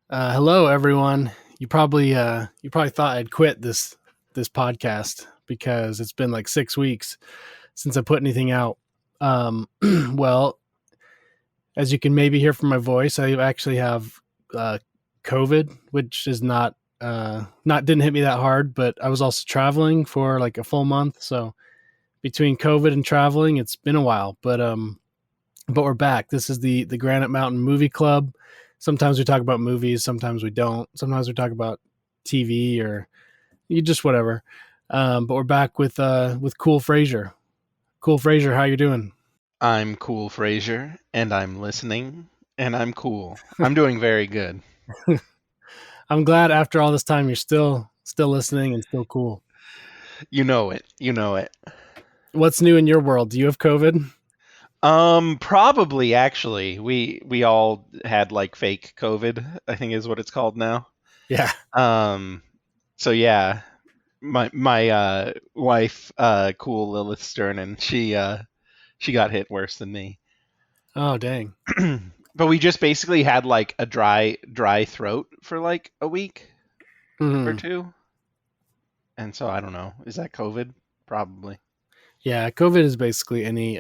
Hello, everyone. You probably thought I'd quit this podcast because it's been like 6 weeks since I put anything out. Well, as you can maybe hear from my voice, I actually have uh, COVID, which is not didn't hit me that hard, but I was also traveling for like a full month. So between COVID and traveling, it's been a while. But we're back. This is the Granite Mountain Movie Club. Sometimes we talk about movies, sometimes we don't. Sometimes we talk about TV or you just whatever. But we're back with Cool Frasier. Cool Frasier, how you doing? I'm cool, Frasier, and I'm listening, and I'm cool. I'm doing very good. I'm glad after all this time you're still listening and still cool. You know it. You know it. What's new in your world? Do you have COVID? Probably actually. We all had like fake COVID, I think is what it's called now. Yeah. Um, so yeah, my wife, cool Lilith Sternin, she got hit worse than me. Oh dang. But we just basically had like a dry throat for like a week or Hmm. two, and so I don't know. Is that COVID? Probably. Yeah, COVID is basically any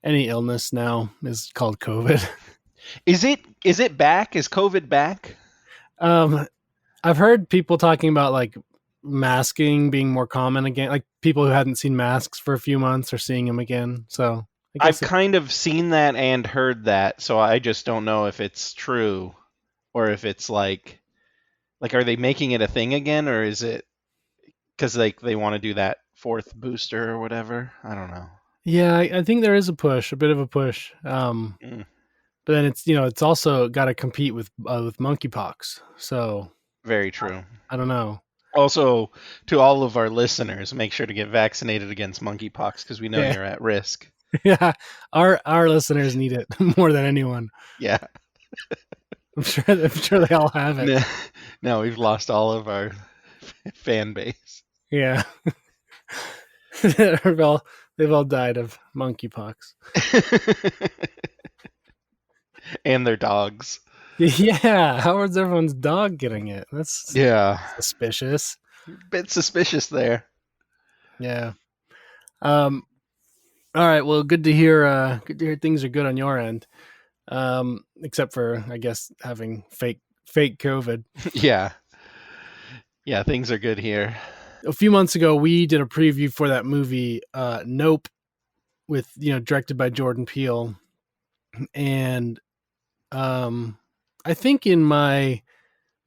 illness now is called COVID. Is it back? Is COVID back? um I've heard people talking about like masking being more common again. Like people who hadn't seen masks for a few months are seeing them again. So I I've guess it, kind of seen that and heard that, so I just don't know if it's true or if it's like are they making it a thing again, or is it because like they want to do that fourth booster or whatever? I don't know. yeah, I think there is a push, a bit of a push. Mm, But then it's also got to compete with monkeypox. So very true. I don't know. Also, to all of our listeners, make sure to get vaccinated against monkeypox because we know Yeah, you're at risk. yeah. Our listeners need it more than anyone. Yeah. I'm sure they all have it. No, no, we've lost all of our fan base. Yeah. They've all died of monkeypox. And their dogs. Yeah, how is everyone's dog getting it? That's Yeah, suspicious. bit suspicious there. Yeah. Um. All right. Well, good to hear. Good to hear things are good on your end. Except for I guess having fake COVID. Yeah, yeah, things are good here. A few months ago, we did a preview for that movie, Nope, with directed by Jordan Peele, and um, I think in my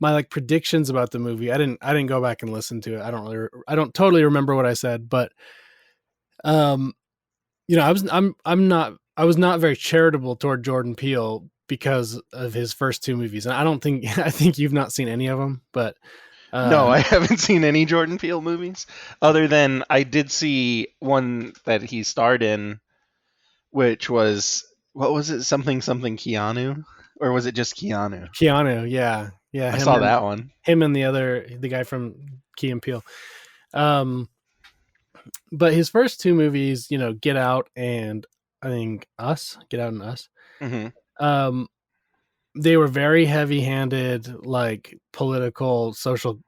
like predictions about the movie, I didn't go back and listen to it. I don't totally remember what I said, but um, I was not very charitable toward Jordan Peele because of his first two movies, and I don't think I think you've not seen any of them, but No, uh, I haven't seen any Jordan Peele movies other than I did see one that he starred in, which was what was it? Something something Keanu, or was it just Keanu? Keanu, yeah, yeah, I saw that one. him and the guy from Key and Peele. Um, but his first two movies, Get Out and I think Get Out and Us. Hmm. Um, they were very heavy-handed, like political, social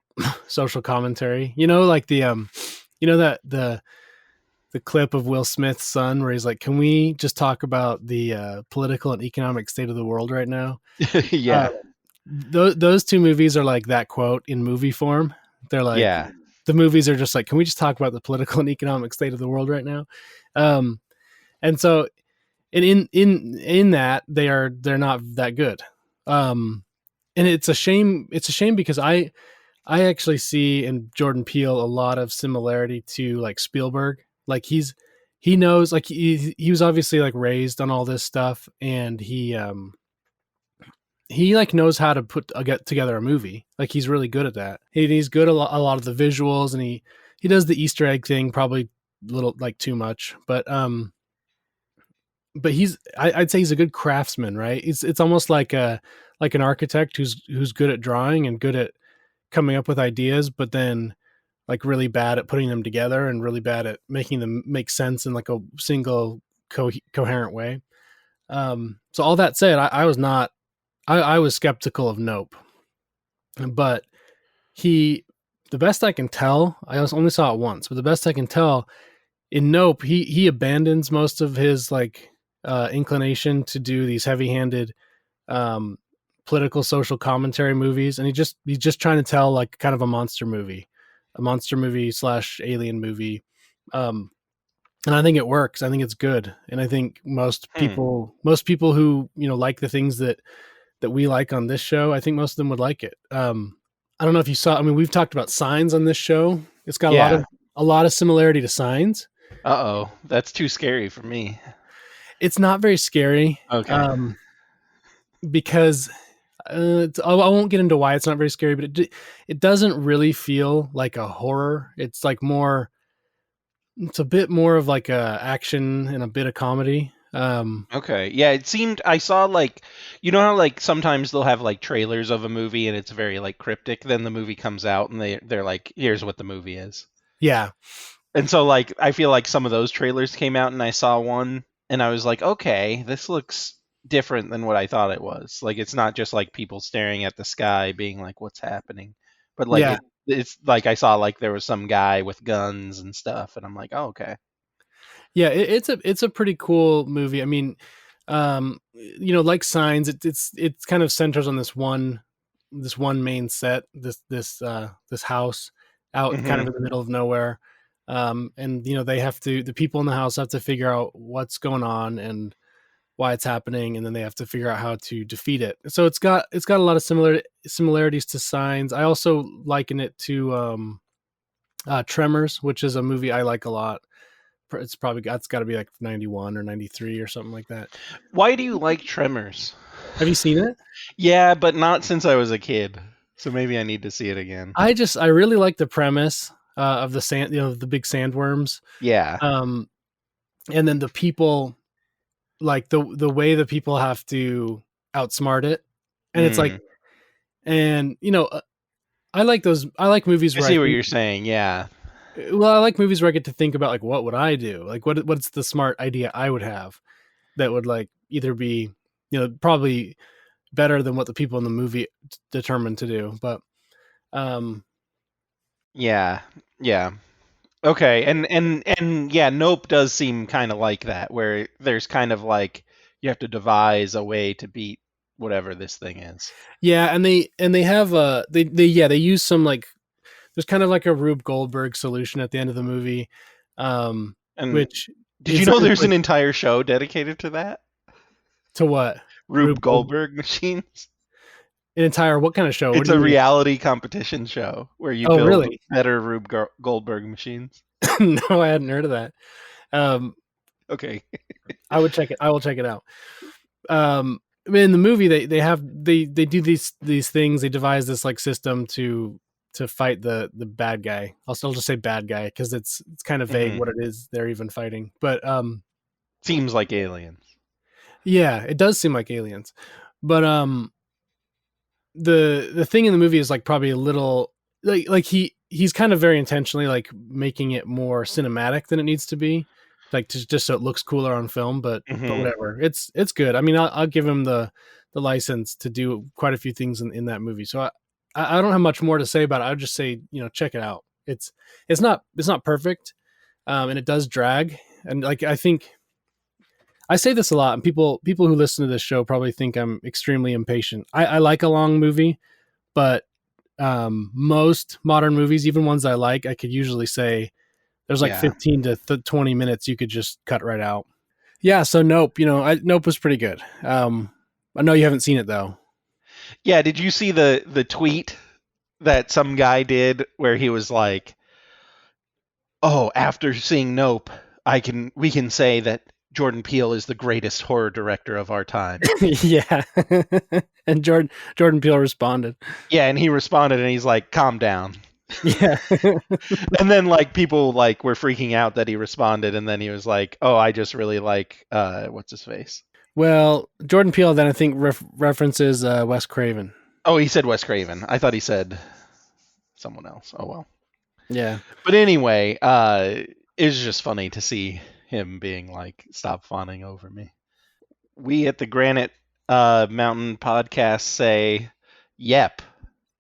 commentary. Like that the clip of Will Smith's son where he's like, "Can we just talk about the political and economic state of the world right now?" Uh, Yeah, those two movies are like that quote in movie form. They're like yeah. the movies are just like, can we just talk about the political and economic state of the world right now? Um, and so, and in that they're not that good. Um, and it's a shame. It's a shame because I actually see in Jordan Peele a lot of similarity to like Spielberg. Like he knows like he was obviously like raised on all this stuff, and he like knows how to get together a movie. Like he's really good at that. He's good at a lot of the visuals, and he does the Easter egg thing probably a little like too much, but I'd say he's a good craftsman, right? It's almost like an architect who's good at drawing and good at coming up with ideas, but then like really bad at putting them together and really bad at making them make sense in like a single coherent way. So all that said, I was not I was skeptical of Nope, but he, the best I can tell, I only saw it once, but the best I can tell, in Nope, he abandons most of his like inclination to do these heavy-handed um, political social commentary movies, and he's just trying to tell like kind of a monster movie slash alien movie. Um, and I think it works. I think it's good, and I think Hmm. most people who like the things that we like on this show, I think most of them would like it. I don't know if you saw. I mean, we've talked about Signs on this show. It's got Yeah. a lot of similarity to Signs. Uh-oh. That's too scary for me. It's not very scary Okay. because I won't get into why it's not very scary, but it doesn't really feel like a horror. It's like more. It's a bit more of like a action and a bit of comedy. Okay. Yeah, it seemed I saw like you know how like sometimes they'll have like trailers of a movie and it's very like cryptic, then the movie comes out and they're like, here's what the movie is. Yeah, And so like I feel like some of those trailers came out and I saw one and I was like, okay, this looks different than what I thought it was. Like it's not just like people staring at the sky being like what's happening. But like yeah, it's like I saw like there was some guy with guns and stuff and I'm like, "Oh, okay." yeah. It's a pretty cool movie. I mean, like Signs, it's kind of centers on this one main set, this house out kind of Mhm. in the middle of nowhere. And they have to the people in the house have to figure out what's going on and why it's happening, and then they have to figure out how to defeat it. So it's got a lot of similarities to Signs. I also liken it to Tremors, which is a movie I like a lot. It's got to be like 91 or 93 or something like that. Why do you like Tremors? Have you seen it? Yeah, but not since I was a kid. So maybe I need to see it again. I really like the premise of the sand, the big sandworms, Yeah. um, and then the people, like the way the people have to outsmart it, and it's like, Mm. and I like those. I like movies I where I see what think. you're saying. Yeah. Well, I like movies where I get to think about like what would I do, like what's the smart idea I would have that would like either be probably better than what the people in the movie determined to do, but um Yeah. Yeah. Okay. And yeah, Nope does seem kind of like that where there's kind of like you have to devise a way to beat whatever this thing is. yeah, and they have they use some like there's kind of like a Rube Goldberg solution at the end of the movie, um, And which did you know it's there's like an entire show dedicated to that? to what Rube Rube Gold Goldberg machines? an entire what kind of show? What It's do you a mean? reality competition show where you Oh, build really? better Goldberg machines. No, I hadn't heard of that. Um, Okay. I would check it. I will check it out. I mean, in the movie, they do these things. They devise this like system to fight the bad guy. I'll still just say bad guy because it's kind of vague Hmm. what it is they're even fighting. But Seems like aliens. yeah, it does seem like aliens. But the thing in the movie is like probably a little like he's kind of very intentionally like making it more cinematic than it needs to be, like just so it looks cooler on film. But Hmm. whatever, it's good. I mean, I'll give him the license to do quite a few things in that movie. So I don't have much more to say about it. I would just say check it out. It's not perfect, and it does drag. And like I think I say this a lot, and people who listen to this show probably think I'm extremely impatient. I like a long movie, but most modern movies, even ones I like, I could usually say there's like Yeah. 15 to 20 minutes you could just cut right out. Yeah, so Nope, Nope was pretty good. I know you haven't seen it though. Yeah. Did you see the tweet that some guy did where he was like, "Oh, after seeing Nope, we can say that Jordan Peele is the greatest horror director of our time." Yeah, and Jordan Peele responded. Yeah, and he responded and he's like, "Calm down." Yeah, And then like people like were freaking out that he responded and then he was like, "Oh, I just really like what's his face?" well, Jordan Peele then I think references Wes Craven. Oh, he said Wes Craven. I thought he said someone else. Oh well. Yeah, But anyway, it was just funny to see him being like, "Stop fawning over me." We at the Granite mountain podcasts say "Yep"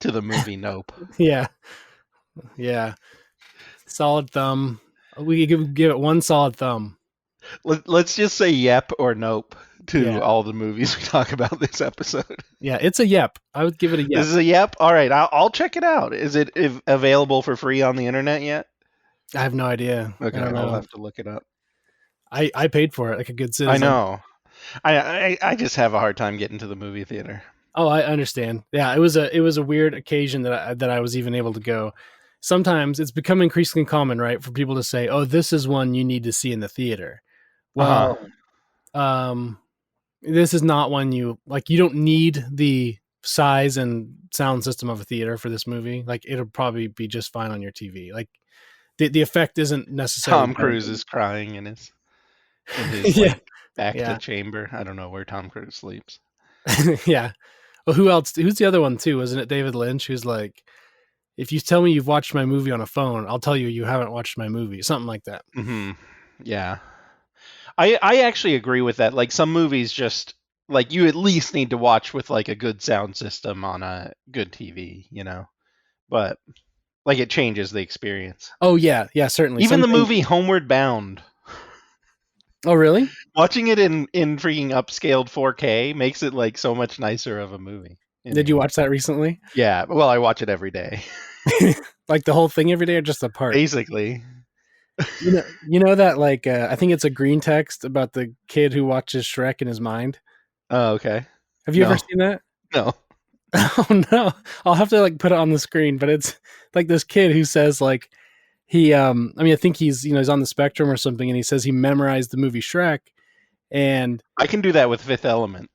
to the movie Nope. Yeah, yeah. Solid thumb. We give it one solid thumb. Let's just say "Yep" or "Nope" Yeah, to all the movies we talk about this episode. yeah. It's a yep. I would give it a This yep. is a "Yep." All right, I'll check it out. Is it available for free on the internet yet? I have no idea. I Okay, don't I'll know. have to look it up. I paid for it like a good I citizen. know. I just have a hard time getting to the movie theater. Oh, I understand. Yeah, it was a weird occasion that I was even able to go. Sometimes it's become increasingly common, right, for people to say, "Oh, this is one you need to see in the theater." Uh-huh. Well, this is not one you like. You don't need the size and sound system of a theater for this movie. Like, it'll probably be just fine on your TV. Like, the effect isn't necessarily Tom better Cruise than- is crying in his yeah, like back to yeah, chamber. I don't know where Tom Cruise sleeps. yeah. Well, who else? Who's the other one too? Wasn't it David Lynch? Who's like, if you tell me you've watched my movie on a phone, I'll tell you haven't watched my movie. Something like that. Hmm. Yeah. I actually agree with that. Like some movies just like you at least need to watch with like a good sound system on a good TV, you know. But like it changes the experience. Oh yeah, yeah, certainly. Even the Something. movie Homeward Bound, Oh really? watching it in freaking upscaled 4K makes it like so much nicer of a movie. Did you watch that recently? Yeah, well, I watch it every day. Like the whole thing every day, or just a part? Basically. You know that like I think it's a green text about the kid who watches Shrek in his mind. Oh, okay. Have you ever No. seen that? No. Oh no, I'll have to like put it on the screen. But it's like this kid who says like he I mean I think he's on the spectrum or something, and he says he memorized the movie Shrek, and I can do that with Fifth Element.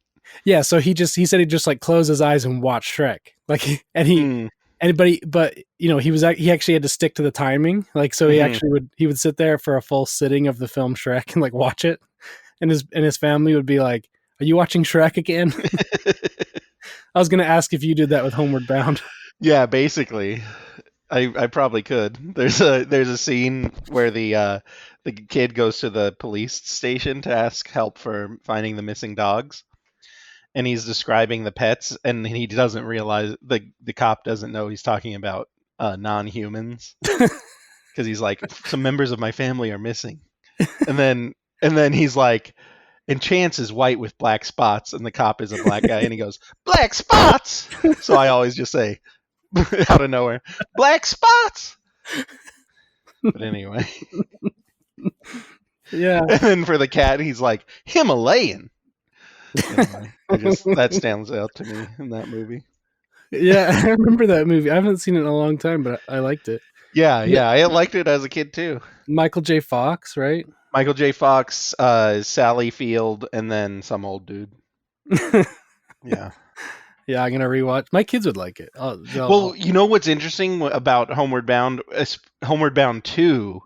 yeah, so he said he'd just like close his eyes and watch Shrek, like, and he Mm, and but he actually had to stick to the timing, like, so mhm. he would sit there for a full sitting of the film Shrek and like watch it, and his family would be like, "Are you watching Shrek again?" I was gonna ask if you did that with Homeward Bound. Yeah, basically. I probably could. There's a scene where the kid goes to the police station to ask help for finding the missing dogs, and he's describing the pets, and he doesn't realize the cop doesn't know he's talking about non-humans because he's like some members of my family are missing, and then he's like, and Chance is white with black spots, and the cop is a black guy, and he goes black spots. So I always just say out of nowhere, black spots. But anyway, Yeah, and then for the cat, he's like Himalayan. Anyway, that stands out to me in that movie. yeah, I remember that movie. I haven't seen it in a long time, but I liked it. Yeah, yeah, I liked it as a kid too. Michael J. Fox, right? Michael J. Fox, Sally Field, and then some old dude. Yeah. Yeah, I'm gonna rewatch. My kids would like it. Well, you know what's interesting about Homeward Bound? Homeward Bound 2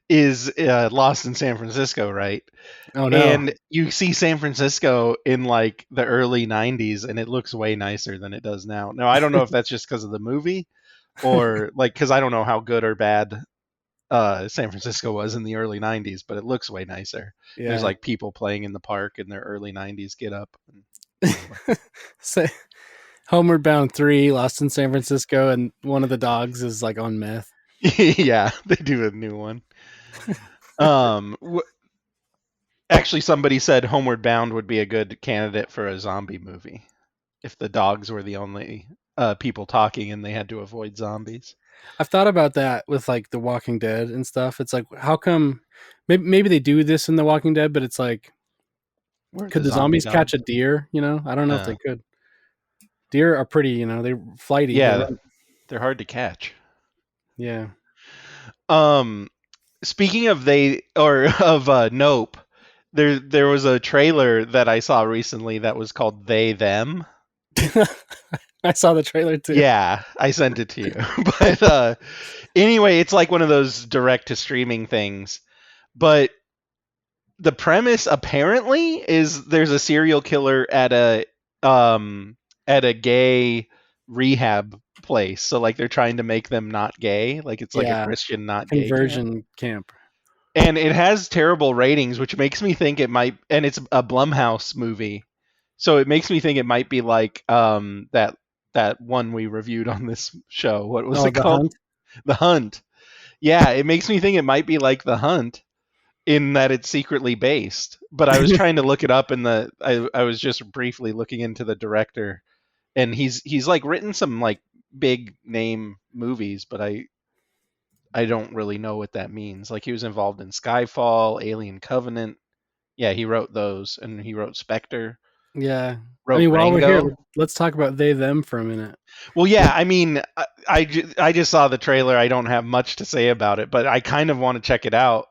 is Lost in San Francisco, right? oh no, And you see San Francisco in like the early 90s, and it looks way nicer than it does now. Now, I don't know if that's just because of the movie or like because I don't know how good or bad San Francisco was in the early 90s, but it looks way nicer. yeah. There's like people playing in the park in their early 90s get up. So, Homeward Bound 3, Lost in San Francisco, and one of the dogs is like on meth. Yeah, they do a new one. Um, Actually, somebody said Homeward Bound would be a good candidate for a zombie movie if the dogs were the only people talking and they had to avoid zombies. I've thought about that with like The Walking Dead and stuff. It's like, how come? Maybe they do this in The Walking Dead, but it's like, Where could the the zombie zombies catch a dogs? deer? I don't know if they could. Deer are pretty, they're flighty. Yeah, they're hard to catch. Yeah. Speaking of Nope, there was a trailer that I saw recently that was called They Them. I saw the trailer too. Yeah, I sent it to you. But anyway, it's like one of those direct to streaming things. But the premise apparently is there's a serial killer at a gay rehab place. So like they're trying to make them not gay. Like it's like a Yeah. Christian not gay camp. Conversion camp. And it has terrible ratings, which makes me think it might, and it's a Blumhouse movie. So it makes me think it might be like that one we reviewed on this show. What was Oh, it The called? Hunt. The Hunt. Yeah, it makes me think it might be like The Hunt in that it's secretly based. But I was trying to look it up in I was just briefly looking into the director, and he's like written some like big name movies, but I don't really know what that means. Like he was involved in Skyfall, Alien Covenant. Yeah, he wrote those, and he wrote Spectre, Yeah. I wrote mean, while we're here, Rango. let's talk about they them for a minute. Well, yeah, I mean, I just saw the trailer. I don't have much to say about it, but I kind of want to check it out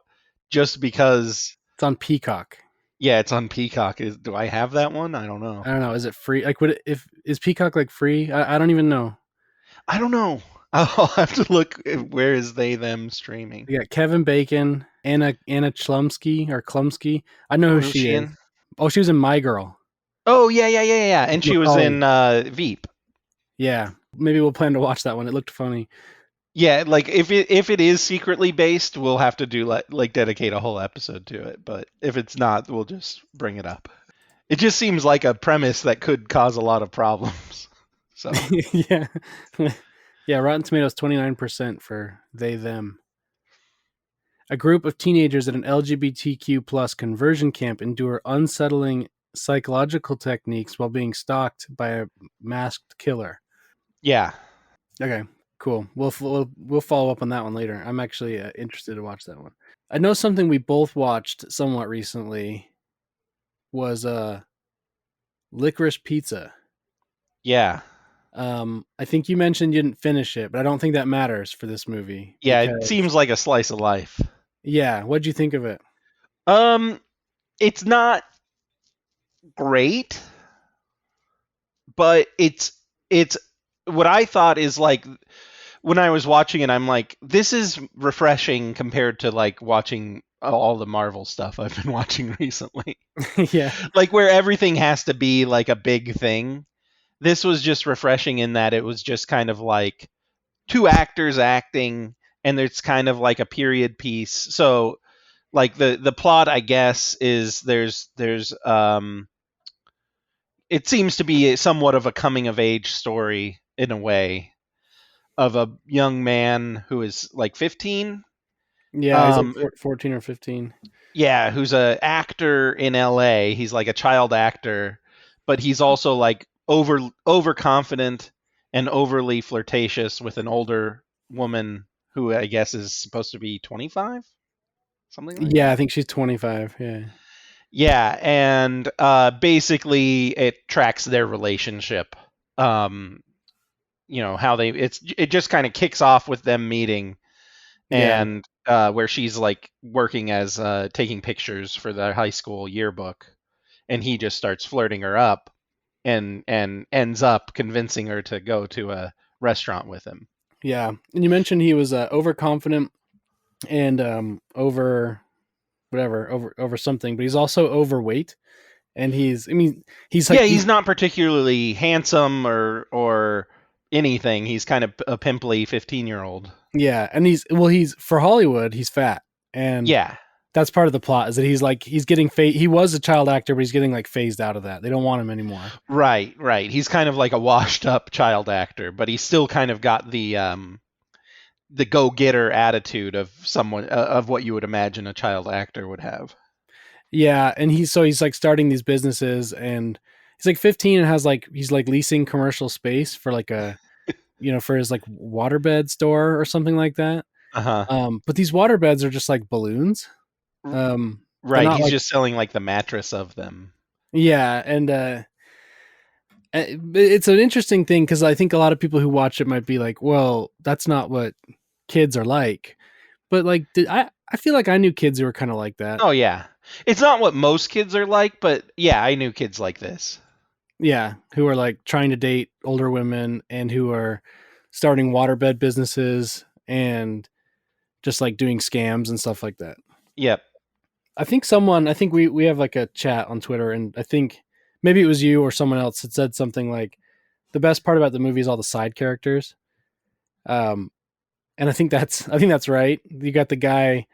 just because. It's on Peacock. Yeah, it's on Peacock. Do I have that one? I don't know. I don't know. Is it free? Like, would it, if is Peacock like free? I don't even know. I don't know. I'll have to look. Where is they them streaming? We got Kevin Bacon, Anna Chlumsky or Klumsky. I know who Who's she she is. in? Oh, she was in My Girl. Oh yeah. And she was Macaulay. in Veep. Yeah, maybe we'll plan to watch that one. It looked funny. Yeah, like if it is secretly based, we'll have to do like dedicate a whole episode to it. But if it's not, we'll just bring it up. It just seems like a premise that could cause a lot of problems. So Yeah, yeah. Rotten Tomatoes 29% for they them. A group of teenagers at an LGBTQ plus conversion camp endure unsettling psychological techniques while being stalked by a masked killer. yeah, Okay, cool. We'll follow up on that one later. I'm actually interested to watch that one. I know something we both watched somewhat recently was Licorice Pizza. yeah, I think you mentioned you didn't finish it, but I don't think that matters for this movie yeah. It because seems like a slice of life. yeah, what'd you think of it? Um, it's not great, but it's what I thought is like when I was watching it, I'm like, this is refreshing compared to like watching all the Marvel stuff I've been watching recently. Yeah, Like where everything has to be like a big thing. This was just refreshing in that it was just kind of like two actors acting, and it's kind of like a period piece. So like the plot, I guess, is there's it seems to be somewhat of a coming of age story in a way of a young man who is like 15. yeah, he's like um 14 or 15. yeah, who's a actor in LA. He's like a child actor, but he's also like overconfident and overly flirtatious with an older woman who I guess is supposed to be 25, something like Yeah, that. I think she's 25. Yeah. Yeah, and basically it tracks their relationship. Um, how it just kind of kicks off with them meeting, Yeah. and where she's like working as taking pictures for the high school yearbook, and he just starts flirting her up, and ends up convincing her to go to a restaurant with him. Yeah. And you mentioned he was overconfident and over whatever, over something, but he's also overweight and he's Yeah, like he's not particularly handsome or anything. He's kind of a pimply 15-year-old. yeah, and he's for Hollywood, he's fat. And Yeah. that's part of the plot is that he's getting he was a child actor, but he's getting like phased out of that. They don't want him anymore. Right. He's kind of like a washed up child actor, but he's still kind of got the go-getter attitude of someone of what you would imagine a child actor would have. Yeah, and he's like starting these businesses and he's like 15 and he's like leasing commercial space for like a for his like waterbed store or something like that. Uh-huh. But these waterbeds are just like balloons. They're Right, not he's like just selling like the mattress of them. yeah, and it's an interesting thing because I think a lot of people who watch it might be like, well, that's not what kids are like. But like, I feel like I knew kids who were kind of like that. Oh yeah. It's not what most kids are like, but yeah, I knew kids like this. Yeah, who are like trying to date older women and who are starting waterbed businesses and just like doing scams and stuff like that. Yep. I think we have like a chat on Twitter and I think maybe it was you or someone else that said something like the best part about the movie is all the side characters. And I think that's right. You got the guy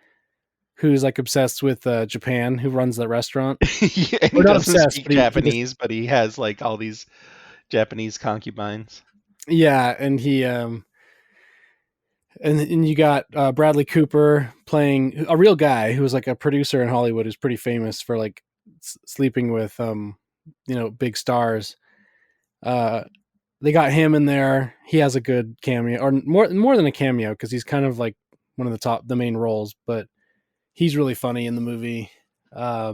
who's like obsessed with Japan, who runs the restaurant. Yeah, and Or he not doesn't obsessed, speak but he just Japanese, but he has like all these Japanese concubines. yeah, and he and you got Bradley Cooper playing a real guy who was like a producer in Hollywood who's pretty famous for like sleeping with big stars. Uh, they got him in there. He has a good cameo, or more than a cameo, because he's kind of like one of the main roles. But he's really funny in the movie. Yeah,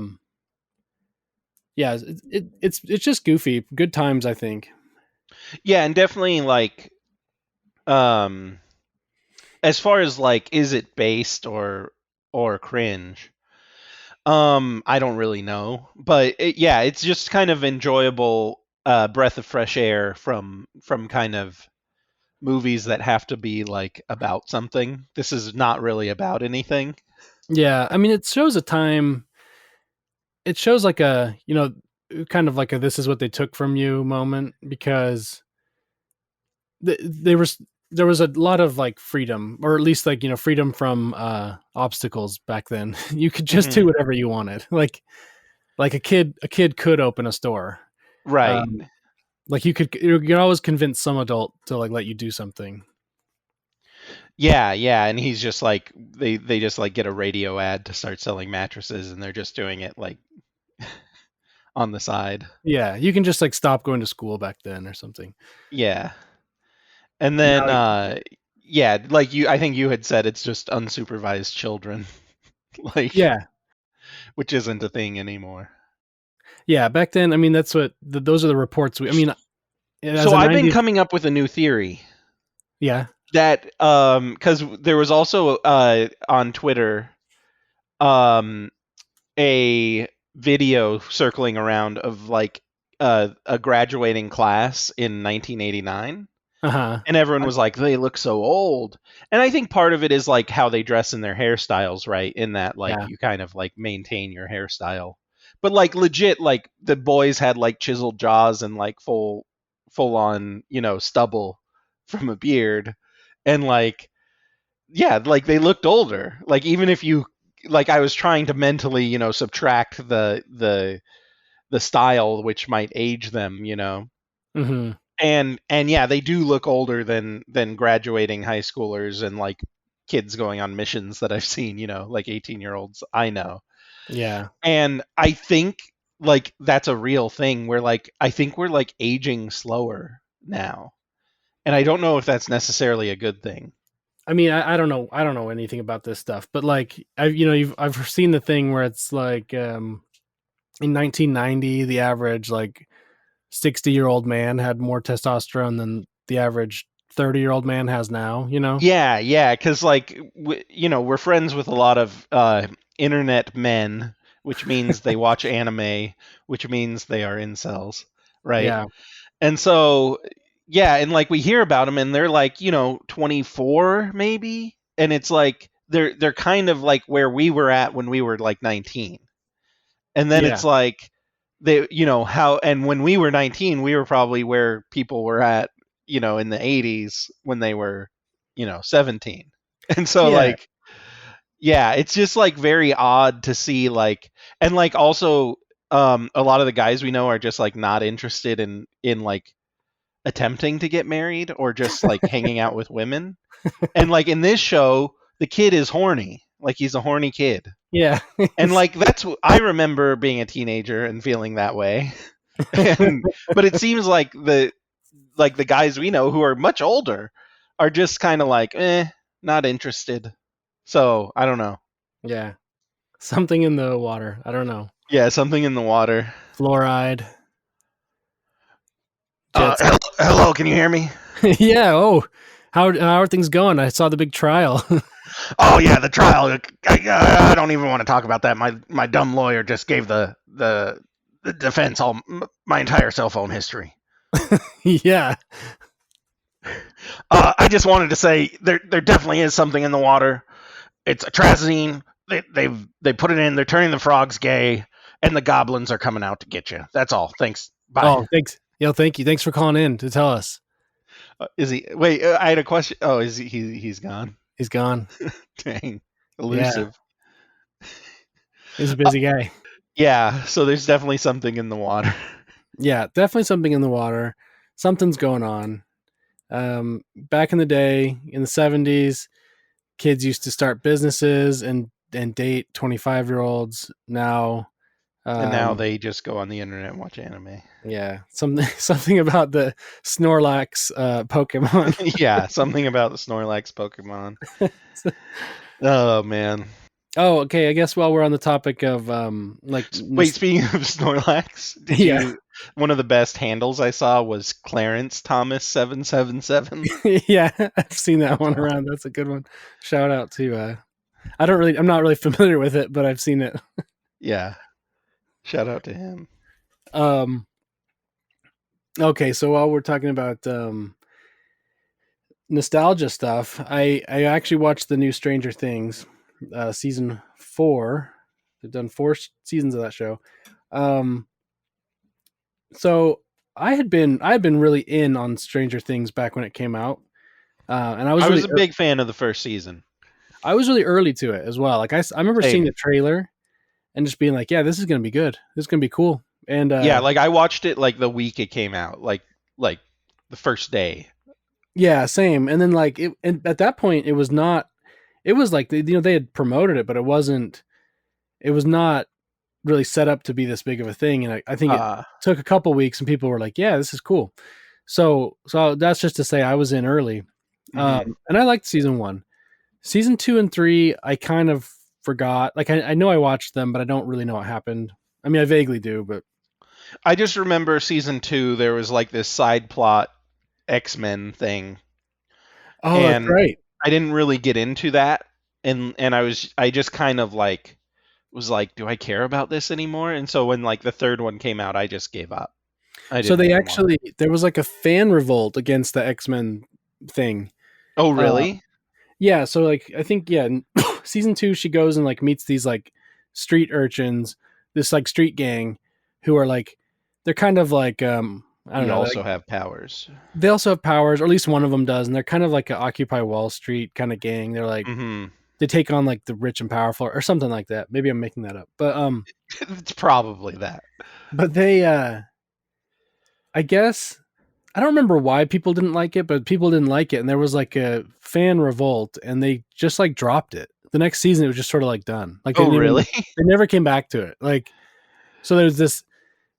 it's just goofy, good times, I think. Yeah, and definitely like um as far as like is it based or cringe? I don't really know, but yeah, it's just kind of enjoyable breath of fresh air from kind of movies that have to be like about something. This is not really about anything. Yeah, I mean, it shows a time. It shows like a kind of like a "this is what they took from you" moment, because there was a lot of like freedom, or at least like freedom from obstacles back then. You could just do Hmm. whatever you wanted. Like a kid could open a store. Right. Um, like you could always convince some adult to like let you do something. Yeah, yeah, and he's just like they just like get a radio ad to start selling mattresses, and they're just doing it like on the side. Yeah, you can just like stop going to school back then or something. Yeah. And And then now, yeah, like I think you had said it's just unsupervised children. Like yeah, which isn't a thing anymore. yeah, back then. I mean, that's what those are the reports. I mean, as So a I've been '90s, coming up with a new theory yeah, that cuz there was also on Twitter um a video circling around of like a graduating class in 1989, uh huh, and everyone was like they look so old. And I think part of it is like how they dress in their hairstyles, right? In that like yeah, you kind of like maintain your hairstyle, but like legit like the boys had like chiseled jaws and like full on stubble from a beard, and like yeah, like they looked older. Like even if you like I was trying to mentally, subtract the style which might age them, hmm, And yeah, they do look older than graduating high schoolers and like kids going on missions that I've seen, like 18-year-olds I know. yeah. And I think like that's a real thing where like I think we're like aging slower now. And I don't know if that's necessarily a good thing. I mean, I don't know. I don't know anything about this stuff, but like I've seen the thing where it's like in 1990, the average like 60-year-old man had more testosterone than the average 30-year-old man has now. Yeah, yeah, because like we're friends with a lot of internet men, which means they watch anime, which means they are incels, right? Yeah, And so yeah, and like we hear about them, and they're like 24 maybe, and it's like they're kind of like where we were at when we were like 19, and then yeah, it's like they how, and when we were 19 we were probably where people were at in the 80s when they were 17. And so yeah. like yeah, it's just like very odd to see like, and like also a lot of the guys we know are just like not interested in like attempting to get married or just like hanging out with women. And like in this show the kid is horny, like he's a horny kid. Yeah. And like that's I remember being a teenager and feeling that way. And but it seems like the guys we know who are much older are just kind of like not interested. So I don't know. Yeah. Something in the water. I don't know. Yeah, something in the water. Fluoride, jets. Hello, can you hear me? Yeah. Oh, how are things going? I saw the big trial. Oh yeah, the trial. I don't even want to talk about that. My dumb lawyer just gave the defense all my entire cell phone history. Yeah. I just wanted to say there definitely is something in the water. It's atrazine. They put it in. They're turning the frogs gay, and the goblins are coming out to get you. That's all. Thanks. Bye. Oh, thanks. Yo, thank you. Thanks for calling in to tell us. Is he? Wait, I had a question. Oh, is he? He's gone. He's gone. Dang, Yeah. elusive. He's a busy guy. Yeah, so there's definitely something in the water. Yeah, definitely something in the water. Something's going on. Back in the day, in the 70s, kids used to start businesses and date 25-year-olds. Now, And now they just go on the internet and watch anime. yeah, something about the Snorlax Pokemon. Yeah, something about the Snorlax Pokemon. Oh man. Oh, okay. I guess while we're on the topic of Wait, speaking of Snorlax, did Yeah. you? One of the best handles I saw was Clarence Thomas 777. Yeah, I've seen that one around. That's a good one. Shout out to I'm not really familiar with it, but I've seen it. Yeah, shout out to him. Okay, so while we're talking about nostalgia stuff, I actually watched the new Stranger Things season 4. They've done 4 seasons of that show. So I had been really in on Stranger Things back when it came out, and I was a big fan of the first season. I was really early to it as well. Like I remember Same. seeing the trailer and just being like, "Yeah, this is gonna be good. This is gonna be cool." And Yeah, like I watched it like the week it came out, like the first day. yeah, same. And then like and at that point, it was not. It was like they had promoted it, but it wasn't. It was not really set up to be this big of a thing. And I think it took a couple weeks, and people were like, "Yeah, this is cool." So that's just to say I was in early, and I liked season 1. Season 2 and 3, I kind of forgot. Like I know I watched them, but I don't really know what happened. I mean, I vaguely do, but I just remember season 2. There was like this side plot X-Men thing. Oh, and that's right. I didn't really get into that, and I just kind of like was like, do I care about this anymore? And so when like the third one came out, I just gave up. So they actually there was like a fan revolt against the X-Men thing. Oh, really? Yeah, so like I think in season 2 she goes and like meets these like street urchins, this like street gang who are like they're kind of like I don't know. Also have powers. They also have powers, or at least one of them does, and they're kind of like an Occupy Wall Street kind of gang. They're like they take on like the rich and powerful or something like that. Maybe I'm making that up. But it's probably that. But they I guess I don't remember why people didn't like it, but people didn't like it, and there was like a fan revolt, and they just like dropped it. The next season, it was just sort of like done. Like, really? They never came back to it. Like, so there's this.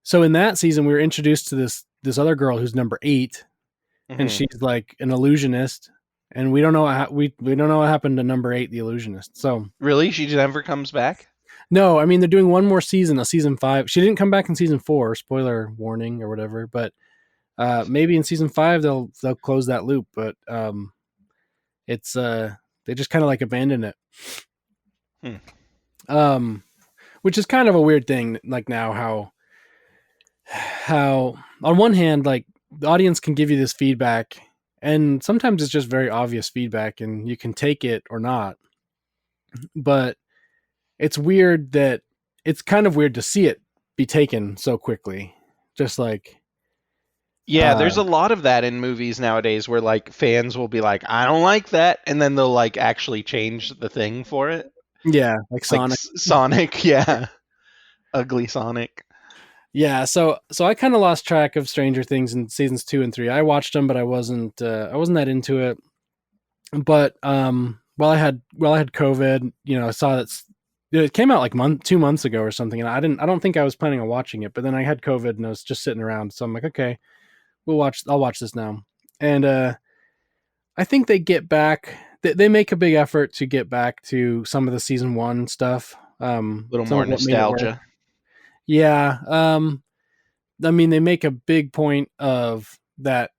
So in that season, we were introduced to this other girl who's number 8, and she's like an illusionist, and we don't know we don't know what happened to number 8, the illusionist. So really, she never comes back. No, I mean they're doing one more season, a season 5. She didn't come back in season 4. Spoiler warning or whatever, but. Maybe in season 5 they'll close that loop, but it's they just kind of like abandon it. Which is kind of a weird thing. Like now, how on one hand, like the audience can give you this feedback, and sometimes it's just very obvious feedback, and you can take it or not. But it's weird that it's kind of weird to see it be taken so quickly, just like. Yeah, there's a lot of that in movies nowadays where like fans will be like, I don't like that, and then they'll like actually change the thing for it. Yeah, like Sonic. Sonic, yeah. Ugly Sonic. Yeah, so I kind of lost track of Stranger Things in seasons 2 and 3. I watched them, but I wasn't that into it. But while I had COVID, I saw that it came out like 2 months ago or something, and I don't think I was planning on watching it, but then I had COVID and I was just sitting around, so I'm like, okay. I'll watch this now. And I think they get back. They make a big effort to get back to some of the season 1 stuff. A little more nostalgia. Yeah. I mean, they make a big point of that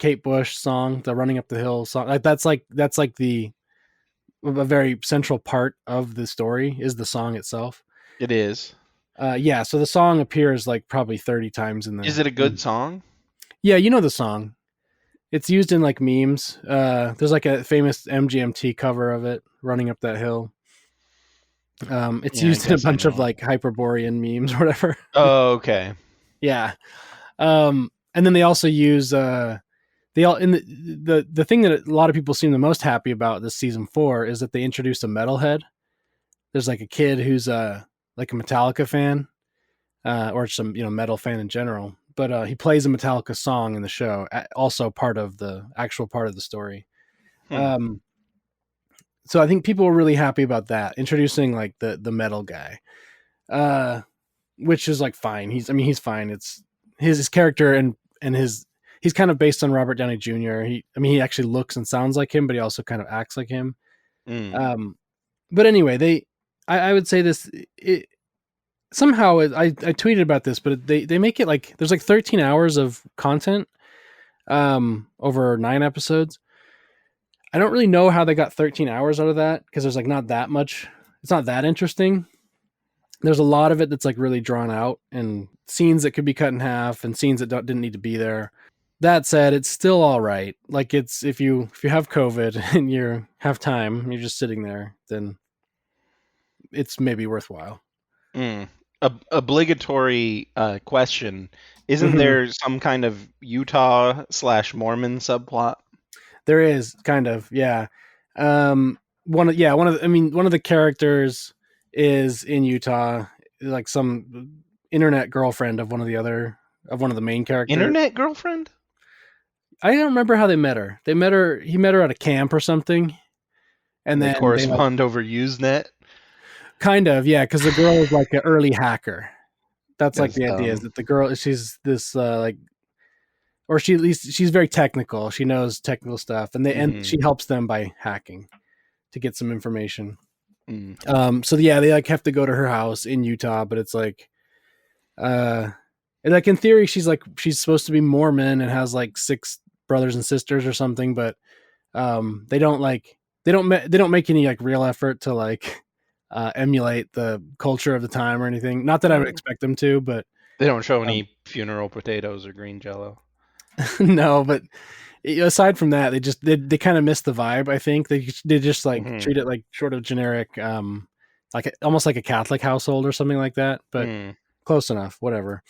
Kate Bush song, the "Running Up the Hill" song. Like that's like a very central part of the story is the song itself. It is. Yeah, so the song appears like probably 30 times in the. Is it a good song? Yeah, you know the song. It's used in like memes. There's like a famous MGMT cover of it, "Running Up That Hill." It's used in a bunch of like Hyperborean memes or whatever. Oh, okay. Yeah. And then they also use the thing that a lot of people seem the most happy about this season 4 is that they introduced a metalhead. there's like a kid who's like a Metallica fan, or some metal fan in general. But he plays a Metallica song in the show, also part of the actual part of the story. Hmm. So I think people were really happy about that, introducing like the metal guy, which is like fine. He's fine. It's his character and he's kind of based on Robert Downey Jr. He actually looks and sounds like him, but he also kind of acts like him. Mm. But anyway, I would say this. Somehow I tweeted about this, but they make it like there's like 13 hours of content over 9 episodes. I don't really know how they got 13 hours out of that, because there's like not that much. It's not that interesting. There's a lot of it that's like really drawn out, and scenes that could be cut in half, and scenes that didn't need to be there. That said, it's still all right. Like, it's if you have COVID and you have time, and you're just sitting there, then it's maybe worthwhile. Mm. Obligatory question. Isn't Mhm. there some kind of Utah/Mormon subplot? There is kind of, yeah. One of the characters is in Utah, like some internet girlfriend of one of the main characters. Internet girlfriend? I don't remember how they met her. He met her at a camp or something, and And they then they like correspond over Usenet? kind of, yeah, because the girl is like an early hacker. That's like That's the idea, is dumb. that the girl, she's this like, or she at least she's very technical. She knows technical stuff, and Mm-hmm. she helps them by hacking to get some information. Mm. So yeah, they like have to go to her house in Utah, but it's like, and like in theory, she's supposed to be Mormon and has like 6 brothers and sisters or something, but they don't make any like real effort to like emulate the culture of the time or anything. Not that I would expect them to, but They don't show um, any funeral potatoes or green jello. no. But aside from that, they kind of miss the vibe. I think they just like Mm-hmm. treat it like sort of generic, like almost like a Catholic household or something like that. But Mm. close enough. Whatever.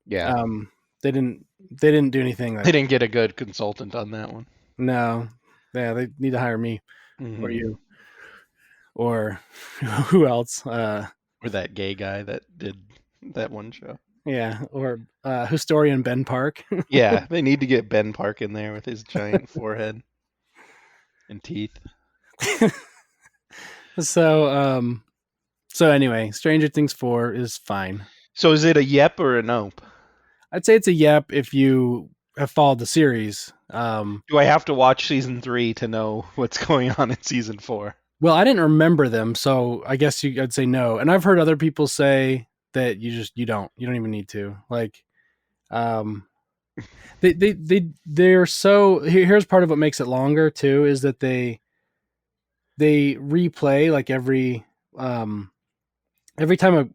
Yeah. Um, they didn't do anything They like, didn't get a good consultant on that one. no. Yeah, they need to hire me or Mm-hmm. you or who else. Or that gay guy that did that one show. Yeah, or historian Ben Park. Yeah, they need to get Ben Park in there with his giant forehead and teeth. So anyway, Stranger Things 4 is fine. So is it a yep or a nope? I'd say it's a yep if you have followed the series. Do I have to watch season 3 to know what's going on in season 4? Well, I didn't remember them, so I guess I'd say no. And I've heard other people say that you don't even need to. Like, they're so, here's part of what makes it longer too, is that they replay like every time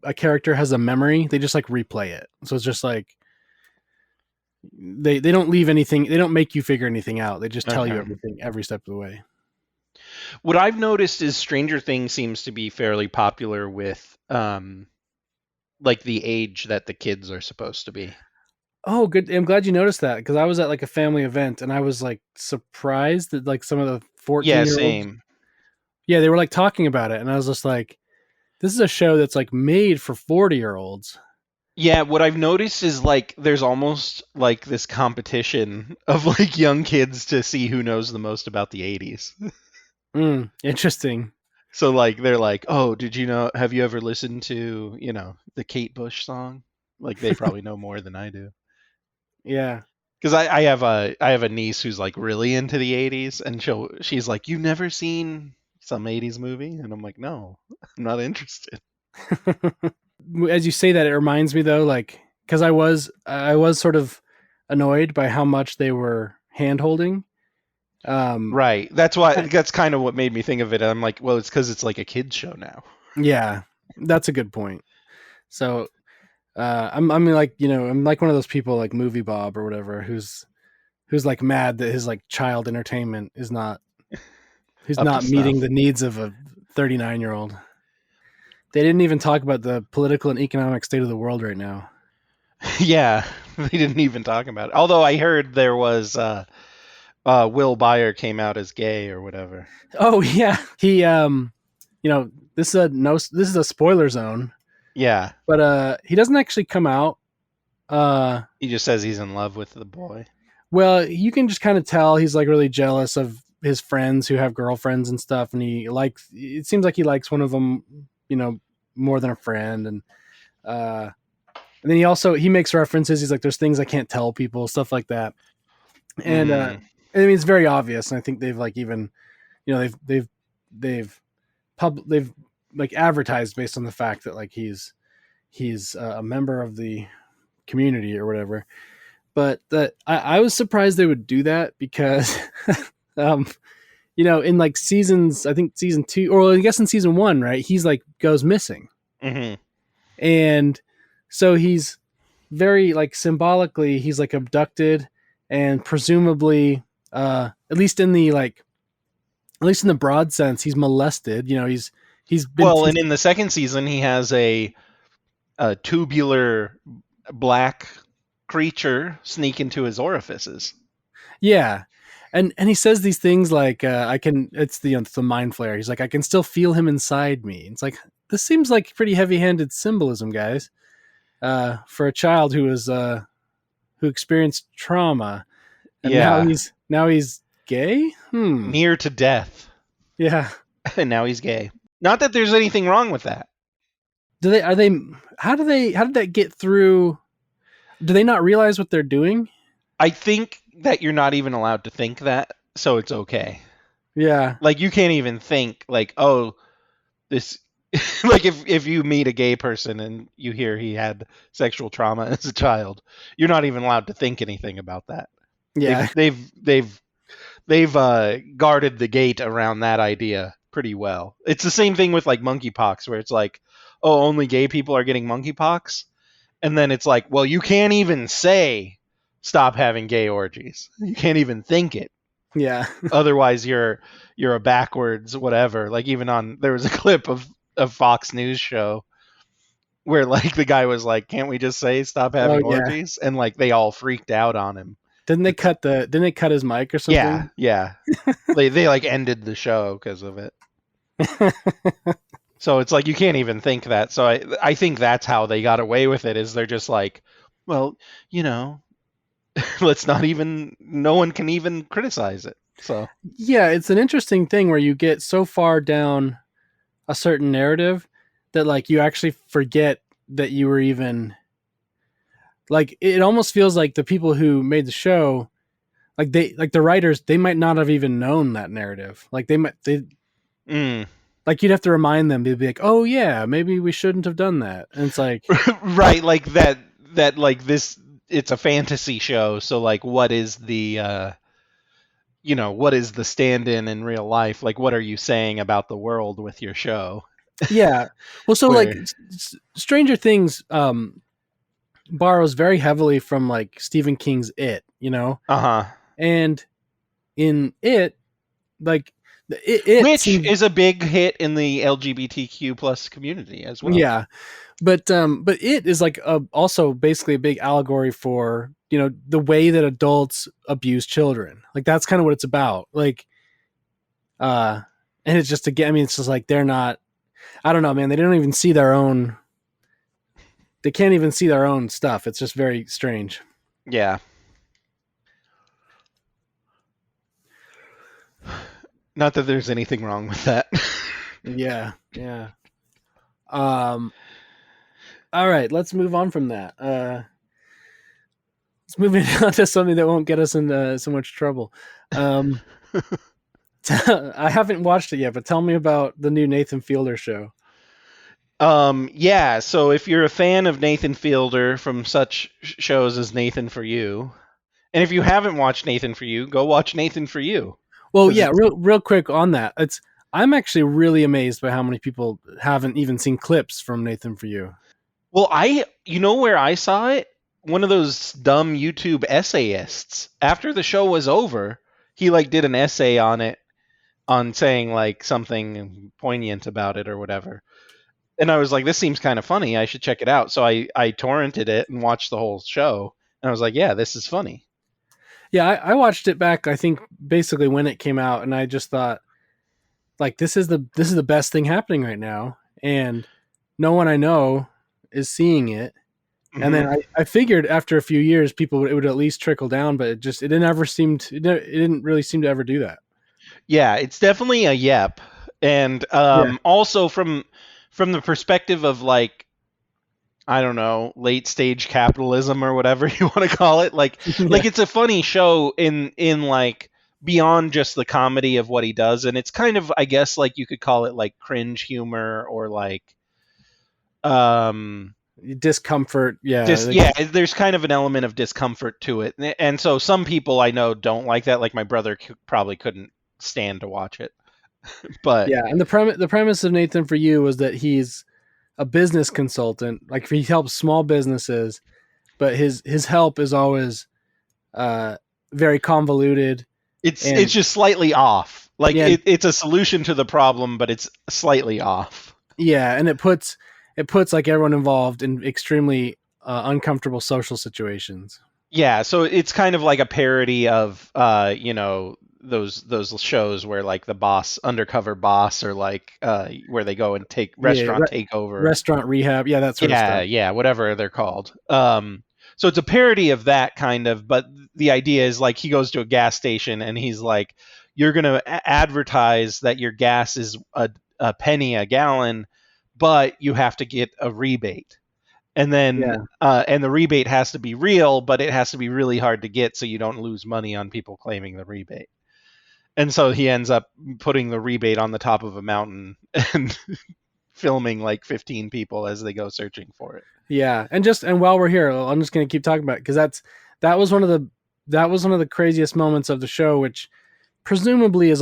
a character has a memory, they just like replay it. So it's just like they don't leave anything, they don't make you figure anything out. They just tell you Okay. everything every step of the way. What I've noticed is Stranger Things seems to be fairly popular with like the age that the kids are supposed to be. Oh, good. I'm glad you noticed that, because I was at like a family event and I was like surprised that like some of the Yeah, 14-year-olds, same. yeah, they were like talking about it, and I was just like, this is a show that's like made for 40-year-olds. Yeah, what I've noticed is like there's almost like this competition of like young kids to see who knows the most about the 80s. Interesting. So like they're like, "Oh, did you know have you ever listened to, the Kate Bush song?" Like they probably know more than I do. Yeah. Cuz I have a niece who's like really into the 80s, and she's like, "You've never seen some 80s movie?" And I'm like, "No, I'm not interested." As you say that, it reminds me though, like, because I was sort of annoyed by how much they were hand holding. Right. That's kind of what made me think of it. I'm like, "Well, it's cuz it's like a kids show now." Yeah, that's a good point. So I'm like, I'm like one of those people like Movie Bob or whatever, who's like mad that his like child entertainment is not who's Up to not meeting snuff. the needs of a 39-year-old. They didn't even talk about the political and economic state of the world right now. Yeah, they didn't even talk about it. Although I heard there was Will Byers came out as gay or whatever. Oh yeah, he this is a spoiler zone, Yeah. but he doesn't actually come out. He just says he's in love with the boy. Well, you can just kind of tell he's like really jealous of his friends who have girlfriends and stuff, and it seems like he likes one of them, more than a friend, and then he makes references. He's like, "There's things I can't tell people," stuff like that, and I mean it's very obvious. And I think they've like even, they've like advertised based on the fact that like he's a member of the community or whatever. But I was surprised they would do that because, in like seasons, I think season 2, or I guess in season 1, right? He's like goes missing, and so he's very like symbolically he's like abducted, and presumably, at least in the broad sense, he's molested. He's been and in the second season, he has a tubular black creature sneak into his orifices. Yeah. And he says these things like, it's the mind flare. He's like, I can still feel him inside me. It's like, this seems like pretty heavy-handed symbolism, guys, for a child who experienced trauma. And now he's gay? Near to death. Yeah. And now he's gay. Not that there's anything wrong with that. How did that get through? Do they not realize what they're doing? I think that you're not even allowed to think that, so it's okay. Yeah. Like, you can't even think, like, oh, this... like, if you meet a gay person and you hear he had sexual trauma as a child, you're not even allowed to think anything about that. Yeah. They've guarded the gate around that idea pretty well. It's the same thing with, like, monkeypox, where it's like, oh, only gay people are getting monkeypox? And then it's like, well, you can't even say stop having gay orgies. You can't even think it. Yeah. Otherwise, you're a backwards whatever. Like, even there was a clip of Fox News show where like the guy was like, can't we just say stop having orgies? And like they all freaked out on him. Didn't they cut his mic or something? Yeah. they like ended the show because of it. So it's like you can't even think that. So I think that's how they got away with it, is they're just like, well, let's not even, no one can even criticize it. So yeah, it's an interesting thing where you get so far down a certain narrative that like you actually forget that you were even, like, it almost feels like the people who made the show, like the writers, they might not have even known that narrative. Like like you'd have to remind them. They'd be like, "Oh yeah, maybe we shouldn't have done that." And it's like, right, like that like this, it's a fantasy show, so like what is the what is the stand-in in real life? Like, what are you saying about the world with your show? Yeah. Well, so like Stranger Things borrows very heavily from like Stephen King's It, and in It, like which is a big hit in the LGBTQ plus community as well. Yeah, but It is like also basically a big allegory for the way that adults abuse children. Like that's kind of what it's about. Like, and it's just again, I mean, it's just like they're not. I don't know, man. They don't even see their own. They can't even see their own stuff. It's just very strange. Yeah. Not that there's anything wrong with that. Yeah. All right, let's move on from that. Let's move on to something that won't get us into so much trouble. I haven't watched it yet, but tell me about the new Nathan Fielder show. Yeah, so if you're a fan of Nathan Fielder from such shows as Nathan For You, and if you haven't watched Nathan For You, go watch Nathan For You. Well, yeah, real quick on that. I'm actually really amazed by how many people haven't even seen clips from Nathan For You. Well, where I saw it? One of those dumb YouTube essayists. After the show was over, he like did an essay on it, on saying like something poignant about it or whatever. And I was like, this seems kind of funny. I should check it out. So I torrented it and watched the whole show. And I was like, yeah, this is funny. Yeah, I watched it back, I think, basically when it came out. And I just thought, like this is the best thing happening right now, and no one I know is seeing it. And then Hmm. I figured after a few years, it would at least trickle down, but it never seemed it didn't really seem to ever do that. Yeah, it's definitely a yep. And Yeah, also from the perspective of like, I don't know, late stage capitalism or whatever you want to call it. yeah, Like it's a funny show in like beyond just the comedy of what he does, and it's kind of, I guess, like you could call it like cringe humor or like um discomfort. Yeah, just yeah, there's kind of an element of discomfort to it. And so some people I know don't like that. Like my brother probably couldn't stand to watch it. But yeah. And the premise of Nathan for You was that he's a business consultant. Like he helps small businesses, but his help is always uh, very convoluted. it's And just slightly off. Like yeah, it's a solution to the problem, but it's slightly off. yeah, and it puts like everyone involved in extremely uncomfortable social situations. Yeah, so it's kind of like a parody of you know, those shows where like the boss, undercover boss, or like where they go and take Yeah, restaurant takeover. restaurant rehab, yeah, that sort of Yeah, stuff. yeah, whatever they're called. So it's a parody of that kind of, but the idea is like he goes to a gas station and he's like, "You're gonna advertise that your gas is a penny a gallon, but you have to get a rebate." And then Yeah, and the rebate has to be real, but it has to be really hard to get so you don't lose money on people claiming the rebate. And so he ends up putting the rebate on the top of a mountain and filming like 15 people as they go searching for it. yeah, and while we're here, I'm just gonna keep talking about it because that was one of the that was one of the craziest moments of the show, which presumably is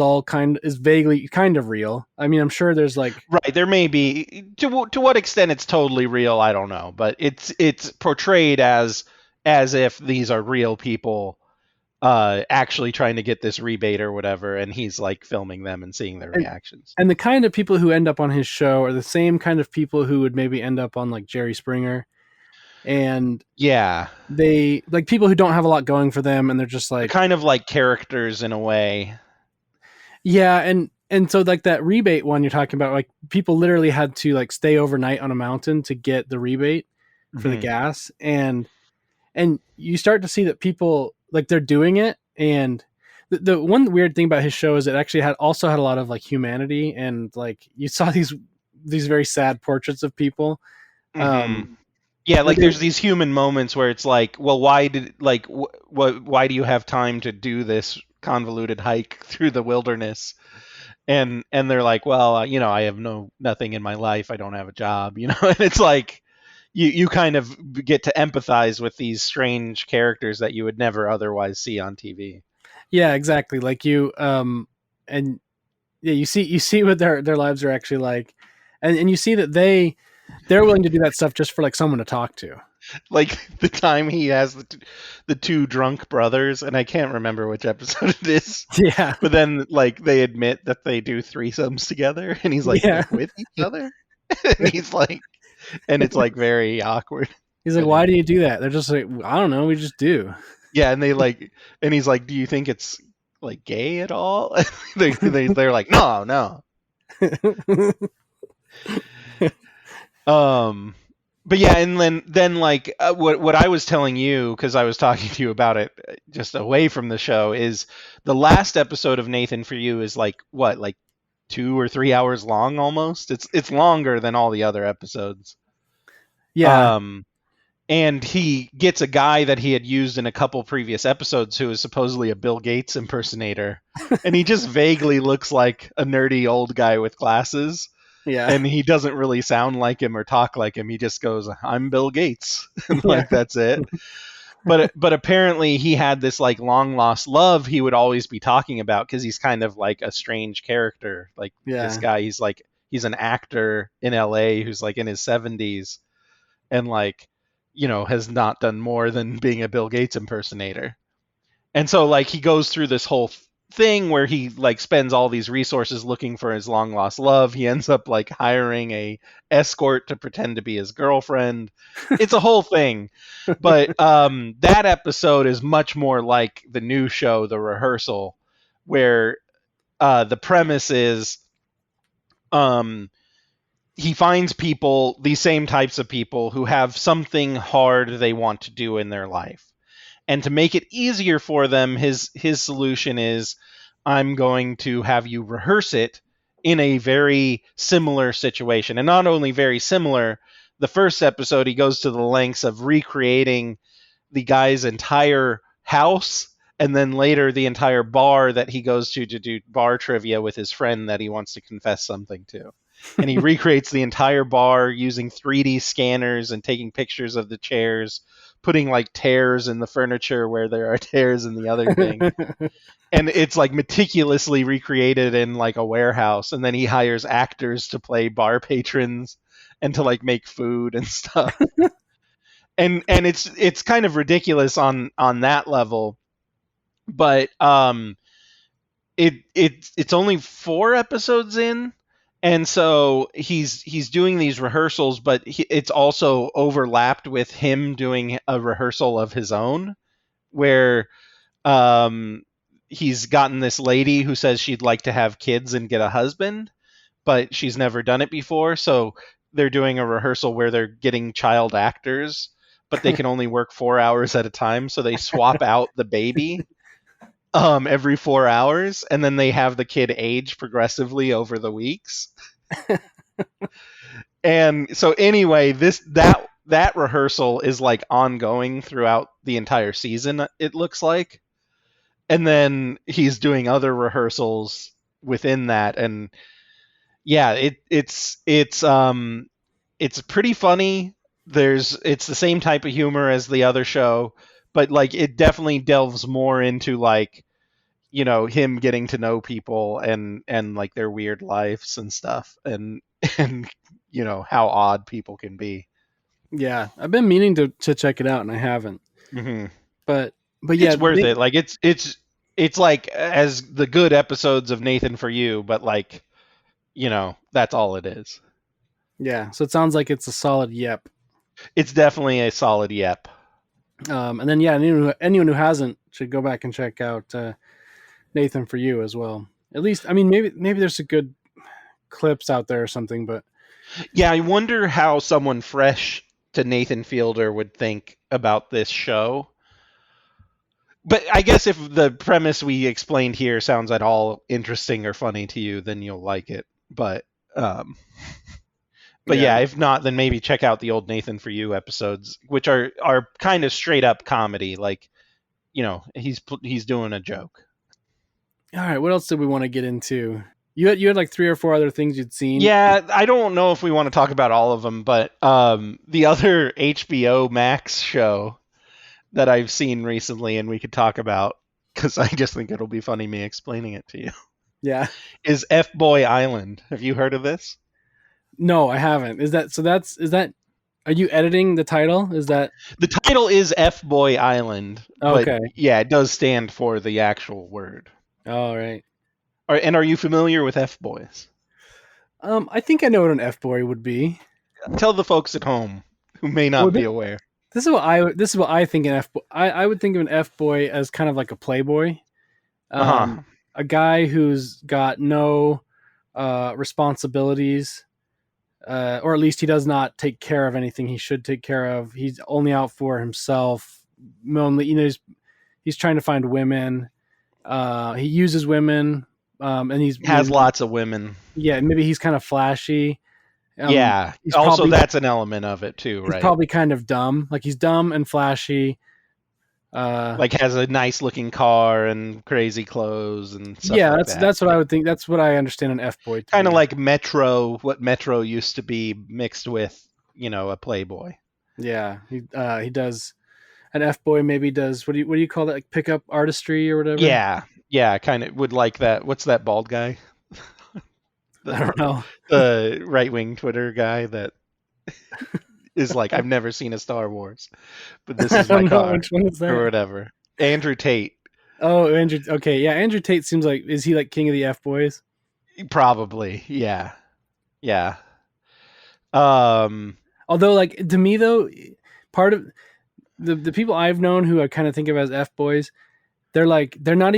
vaguely kind of real. I mean, I'm sure there's like Right, there may be, to what extent it's totally real, I don't know, but it's portrayed as if these are real people actually trying to get this rebate or whatever, and he's like filming them and seeing their and reactions. and the kind of people who end up on his show are the same kind of people who would maybe end up on like Jerry Springer, and Yeah, they like people who don't have a lot going for them, and they're just they're like, kind of like characters in a way. yeah, and so like that rebate one you're talking about, like people literally had to like stay overnight on a mountain to get the rebate for the Hmm. gas, and you start to see that people like they're doing it. And the one weird thing about his show is it actually had a lot of like humanity, and like you saw these very sad portraits of people. Hmm. um Yeah, but like there's these human moments where it's like, well, why did like why do you have time to do this convoluted hike through the wilderness? And they're like, well, you know, I have nothing in my life. I don't have a job, you know. And it's like you kind of get to empathize with these strange characters that you would never otherwise see on TV. yeah, exactly, like and yeah, you see what their lives are actually like, and you see that they're willing to do that stuff just for like someone to talk to. Like the time he has the two drunk brothers, and I can't remember which episode it is, Yeah, but then like they admit that they do threesomes together, and he's yeah. like with each other, and he's like, and it's like very awkward. He's like, But why do you do that? They're just like, I don't know, we just do. yeah, and they like, and he's like, do you think it's like gay at all? They're like, no, no. Um, but yeah, and then like what I was telling you, because I was talking to you about it just away from the show, is the last episode of Nathan for You is like what, like 2 or 3 hours long almost. It's longer than all the other episodes. Yeah, Um, and he gets a guy that he had used in a couple previous episodes who is supposedly a Bill Gates impersonator, and he just vaguely looks like a nerdy old guy with glasses, yeah, and he doesn't really sound like him or talk like him. He just goes, "I'm Bill Gates," and yeah, like that's it. But apparently he had this like long lost love he would always be talking about, because he's kind of like a strange character. Like this yeah, guy, he's an actor in LA who's like in his 70s, and like, you know, has not done more than being a Bill Gates impersonator. And so like he goes through this whole thing where he like spends all these resources looking for his long lost love. He ends up like hiring a escort to pretend to be his girlfriend. It's a whole thing. But that episode is much more like the new show, The Rehearsal, where the premise is um, he finds people, these same types of people, who have something hard they want to do in their life. And to make it easier for them, his solution is, I'm going to have you rehearse it in a very similar situation. And not only very similar, the first episode, he goes to the lengths of recreating the guy's entire house, and then later the entire bar that he goes to do bar trivia with his friend that he wants to confess something to. And he recreates the entire bar using 3D scanners and taking pictures of the chairs, putting like tears in the furniture where there are tears in the other thing. And it's like meticulously recreated in like a warehouse. And then he hires actors to play bar patrons and to like make food and stuff. And it's kind of ridiculous on that level, but it's only 4 episodes in, and so he's doing these rehearsals, but it's also overlapped with him doing a rehearsal of his own, where he's gotten this lady who says she'd like to have kids and get a husband, but she's never done it before, so they're doing a rehearsal where they're getting child actors, but they can only work 4 hours at a time, so they swap out the baby every 4 hours, and then they have the kid age progressively over the weeks. And so anyway, that rehearsal is like ongoing throughout the entire season, it looks like. And then he's doing other rehearsals within that, and yeah, it's pretty funny. It's the same type of humor as the other show, but like it definitely delves more into like, him getting to know people and like their weird lives and stuff, and and how odd people can be. Yeah, I've been meaning to check it out and I haven't. Mm-hmm. But yeah, It's worth it. Like it's like as the good episodes of Nathan For You, but like, that's all it is. Yeah, so it sounds like it's a solid yep. It's definitely a solid yep. And then yeah, anyone who hasn't should go back and check out Nathan For You as well. At least, I mean, maybe there's some good clips out there or something, but yeah, I wonder how someone fresh to Nathan Fielder would think about this show. But I guess if the premise we explained here sounds at all interesting or funny to you, then you'll like it. But yeah, if not, then maybe check out the old Nathan For You episodes, which are kind of straight up comedy. Like, he's doing a joke. All right, what else did we want to get into? You had like 3 or 4 other things you'd seen. Yeah, I don't know if we want to talk about all of them, but the other HBO Max show that I've seen recently and we could talk about, because I just think it'll be funny me explaining it to you. Yeah. Is F-Boy Island. Have you heard of this? No, I haven't. Is that are you editing the title? Is that the title is F-Boy Island? Okay. But yeah, it does stand for the actual word. All right. And are you familiar with F-Boys? I think I know what an F-boy would be. Tell the folks at home who may not be aware. This is what I think an F-boy. I would think of an F-boy as kind of like a playboy. A guy who's got no responsibilities, or at least he does not take care of anything he should take care of. He's only out for himself. Only, he's trying to find women. He uses women, and he has lots of women. Yeah, maybe he's kind of flashy. Yeah. Also, that's an element of it too, right? He's probably kind of dumb. Like he's dumb and flashy. Like has a nice looking car and crazy clothes and stuff. Yeah, like that's what I would think. That's what I understand an F-boy. Kind of like Metro, what Metro used to be mixed with, a Playboy. Yeah, he does. An F-boy maybe does. What do you call that? Like pickup artistry or whatever. Yeah, kind of would like that. What's that bald guy? I don't know. The right-wing Twitter guy that is like, I've never seen a Star Wars, but this is my car. Which one is that? Or whatever. Andrew Tate. Oh, Andrew. Okay, yeah. Andrew Tate seems like, is he like king of the F-boys? Probably, yeah. Although, like, to me though, part of the people I've known who I kind of think of as F-boys, they're not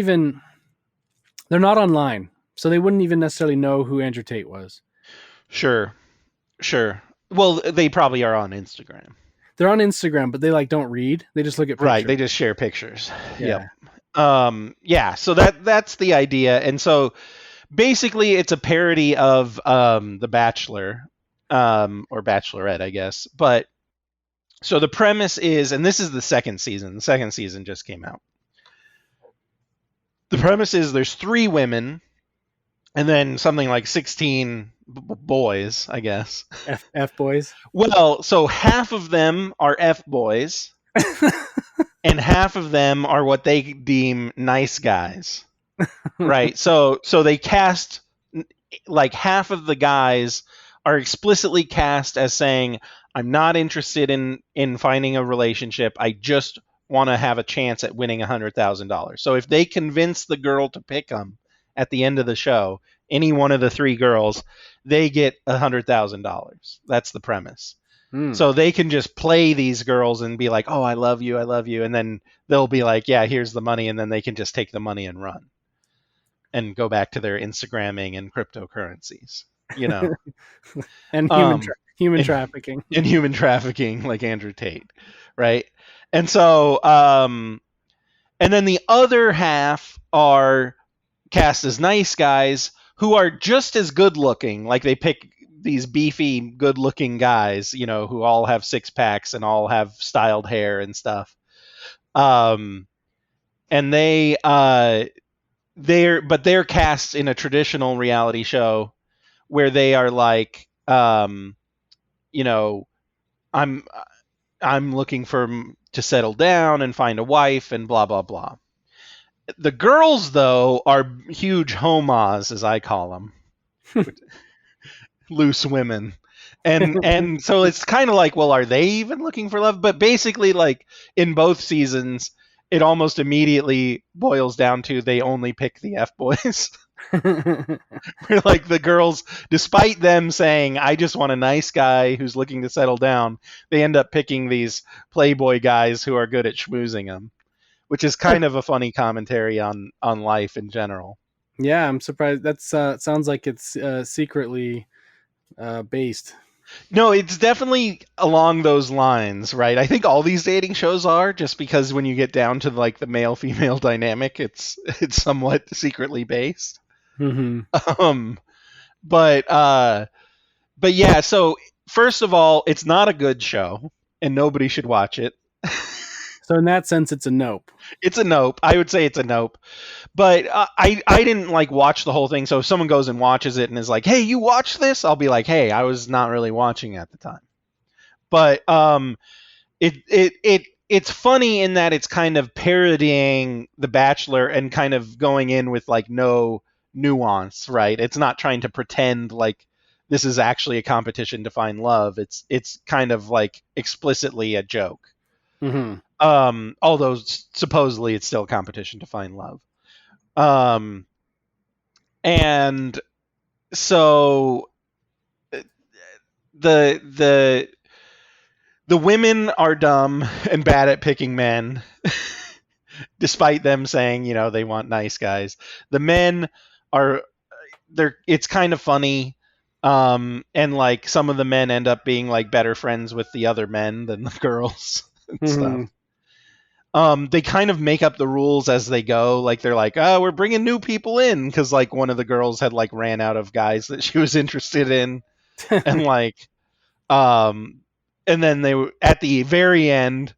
online, so they wouldn't even necessarily know who Andrew Tate was. Sure. Sure. Well, they probably are on Instagram. They're on Instagram, but they like don't read. They just look at Right. pictures. They just share pictures. Yep. Yeah. Yeah. So that's the idea. And so basically, it's a parody of The Bachelor, or Bachelorette, I guess. But so the premise is, and this is the second season. The second season just came out. The premise is there's 3 women, and then something like 16 boys, I guess. F boys. Well, so half of them are F boys, and half of them are what they deem nice guys. Right. So they cast, like, half of the guys are explicitly cast as saying, I'm not interested in finding a relationship. I just want to have a chance at winning $100,000. So if they convince the girl to pick them at the end of the show, any one of the 3 girls, they get $100,000. That's the premise. So they can just play these girls and be like, oh, I love you, and then they'll be like, yeah, here's the money, and then they can just take the money and run and go back to their Instagramming and cryptocurrencies, and human trafficking. And human trafficking, like Andrew Tate, right? And so, and then the other half are cast as nice guys who are just as good looking. Like, they pick these beefy, good looking guys, who all have 6-packs and all have styled hair and stuff. And they're cast in a traditional reality show where they are like, I'm looking to settle down and find a wife and blah blah blah. The girls, though, are huge homos, as I call them, loose women, and so it's kind of like, well, are they even looking for love? But basically, like, in both seasons, it almost immediately boils down to they only pick the F boys. Where, like, the girls, despite them saying, I just want a nice guy who's looking to settle down, they end up picking these playboy guys who are good at schmoozing them, which is kind of a funny commentary on life in general. Yeah, I'm surprised. That sounds like it's secretly based. No, it's definitely along those lines, right? I think all these dating shows are, just because when you get down to, like, the male-female dynamic, it's somewhat secretly based. Mm-hmm. But yeah. So first of all, it's not a good show, and nobody should watch it. So in that sense, it's a nope. It's a nope. I would say it's a nope. But I didn't, like, watch the whole thing. So if someone goes and watches it and is like, hey, you watched this? I'll be like, hey, I was not really watching at the time. But it's funny in that it's kind of parodying The Bachelor and kind of going in with, like, no nuance, right? It's not trying to pretend like this is actually a competition to find love. It's kind of, like, explicitly a joke. Mm-hmm. Although supposedly it's still a competition to find love. And so the women are dumb and bad at picking men, despite them saying, they want nice guys. The men it's kind of funny. And, like, some of the men end up being, like, better friends with the other men than the girls and stuff. They kind of make up the rules as they go. Like, they're like, oh, we're bringing new people in, because, like, one of the girls had, like, ran out of guys that she was interested in. And, like, and then they were at the very end,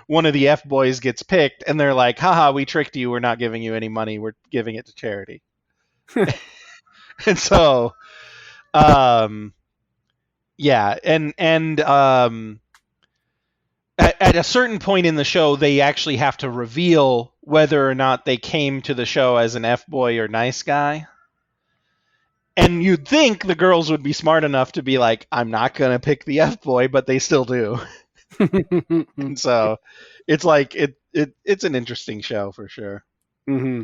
one of the F boys gets picked, and they're like, haha, we tricked you, we're not giving you any money, we're giving it to charity. And so yeah, and at a certain point in the show, they actually have to reveal whether or not they came to the show as an F-boy or nice guy. And you'd think the girls would be smart enough to be like, I'm not going to pick the F-boy, but they still do. And so it's like, it's an interesting show for sure. Mm-hmm.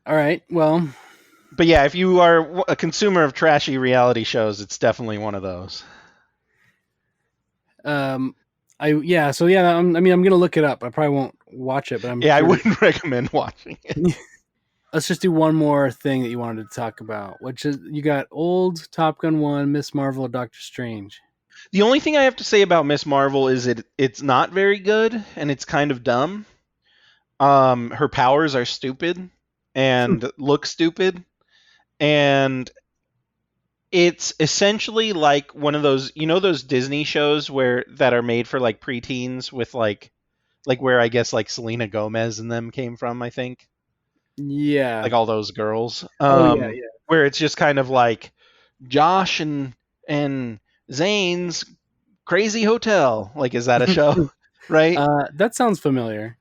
All right, well. But yeah, if you are a consumer of trashy reality shows, it's definitely one of those. I'm gonna look it up. I probably won't watch it, but I'm I wouldn't recommend watching it. let's just do one more thing that you wanted to talk about, which is you got old Top Gun 1, Miss Marvel, Doctor Strange. The only thing I have to say about Miss Marvel is it's not very good and it's kind of dumb. Her powers are stupid and look stupid, and it's essentially like one of those, those Disney shows where that are made for like preteens with like where I guess like Selena Gomez and them came from, I think. Yeah. Like all those girls. Oh yeah, Where it's just kind of like Josh and Zane's Crazy Hotel. Like, is that a yeah. show? Right? That sounds familiar.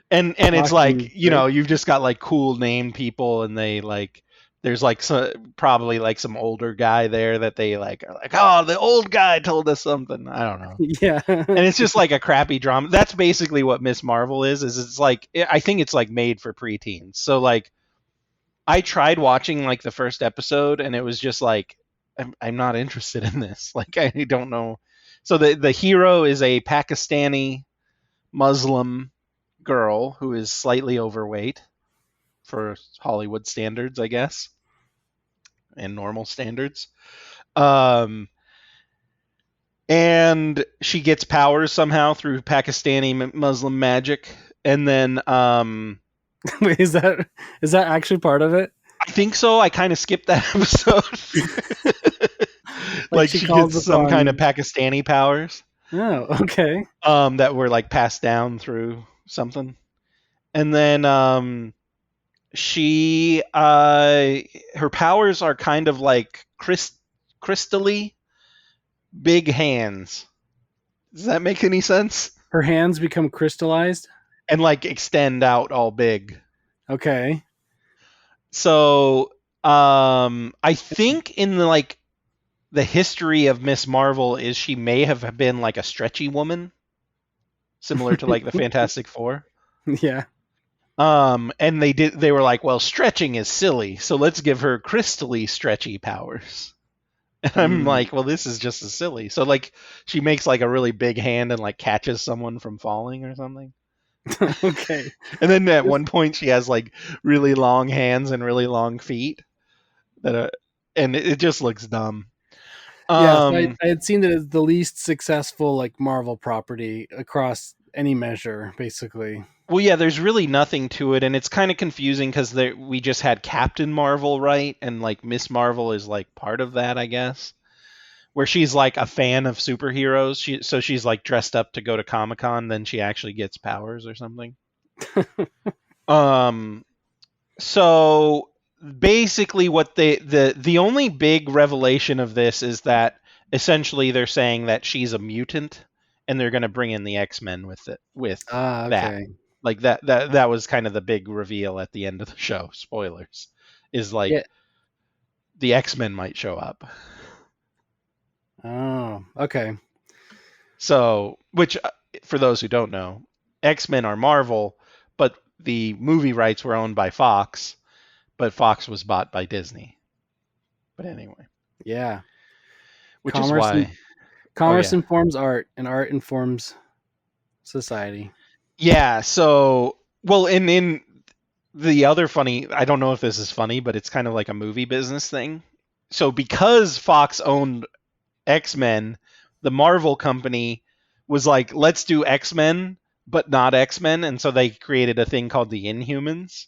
And it's like, Shocking, right? you've just got like cool named people, and they like there's like probably like some older guy there that they like are like, oh, the old guy told us something. I don't know. Yeah. And it's just like a crappy drama. That's basically what Miss Marvel is it's like, I think it's like made for preteens. So like I tried watching like the first episode, and it was just like, I'm not interested in this. Like, I don't know. So the hero is a Pakistani Muslim girl who is slightly overweight for Hollywood standards, I guess, and normal standards. Um, and she gets powers somehow through Pakistani Muslim magic, and then Wait, is that actually part of it? I think so. I kind of skipped that episode. Like she gets some kind of Pakistani powers. Oh, okay. That were like passed down through something. And then she her powers are kind of like crystally big hands. Does that make any sense? Her hands become crystallized. And like extend out all big. Okay. So I think in the history of Miss Marvel is she may have been like a stretchy woman, similar to like the Fantastic Four. Yeah. And they were like, well, stretching is silly, so let's give her crystally stretchy powers. And I'm like, well, this is just as silly. So like she makes like a really big hand and like catches someone from falling or something. Okay. And then at one point she has like really long hands and really long feet and it just looks dumb. Yeah, so I had seen that it's the least successful like Marvel property across any measure, basically. Well, yeah, there's really nothing to it, and it's kind of confusing because we just had Captain Marvel, right? And like Miss Marvel is like part of that, I guess, where she's like a fan of superheroes. So she's like dressed up to go to Comic-Con, then she actually gets powers or something. So basically what the only big revelation of this is that essentially they're saying that she's a mutant, and they're going to bring in the X-Men with Okay. that. Like that was kind of the big reveal at the end of the show. Spoilers. Is like the X-Men might show up. Oh, okay. So, which for those who don't know, X-Men are Marvel, but the movie rights were owned by Fox, but Fox was bought by Disney. But anyway. Yeah. Which is why commerce informs art, and art informs society. Yeah, so well in the other funny, I don't know if this is funny, but it's kind of like a movie business thing. So because Fox owned X-Men, the Marvel company was like, let's do X-Men, but not X-Men, and so they created a thing called the Inhumans.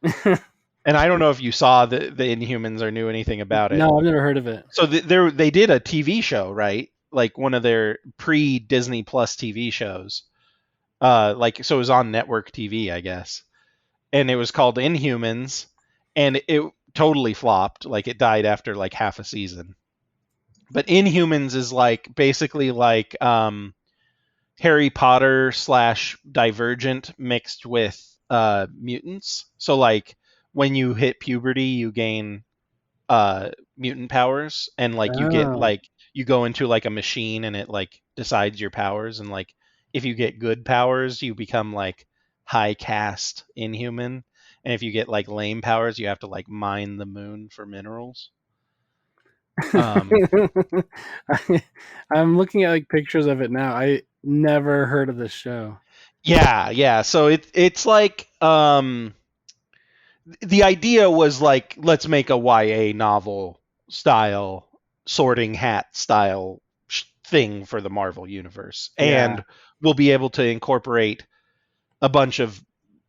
And I don't know if you saw the Inhumans or knew anything about it. No, I've never heard of it. So they did a TV show, right? Like one of their pre-Disney Plus TV shows. So it was on network TV, I guess. And it was called Inhumans, and it totally flopped. Like it died after like half a season. But Inhumans is like basically like Harry Potter / Divergent mixed with mutants. So like when you hit puberty, you gain mutant powers, and like you get like you go into like a machine, and it like decides your powers, and like if you get good powers, you become like high caste Inhuman, and if you get like lame powers, you have to like mine the moon for minerals. I'm looking at like pictures of it now. I never heard of this show. Yeah. So it's like the idea was like, let's make a YA novel style, Sorting Hat style thing for the Marvel universe, Yeah. and we'll be able to incorporate a bunch of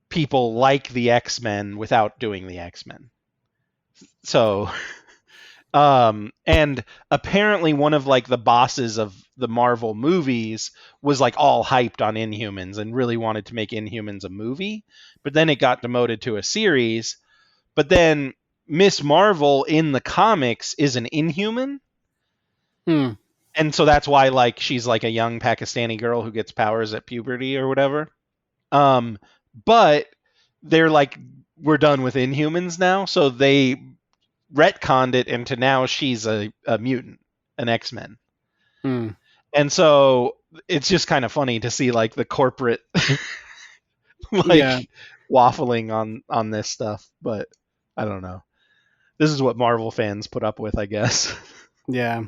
people like the X-Men without doing the X-Men. So and apparently one of like the bosses of the Marvel movies was like all hyped on Inhumans and really wanted to make Inhumans a movie, but then it got demoted to a series. But then Miss Marvel in the comics is an Inhuman, Hmm. and so that's why like she's like a young Pakistani girl who gets powers at puberty or whatever. Um, but they're like, we're done with Inhumans now, so they retconned it into now she's a mutant, an X-Men. Hmm. And so it's just kind of funny to see like the corporate Yeah. like waffling on this stuff, but I don't know. This is what Marvel fans put up with, I guess. Yeah.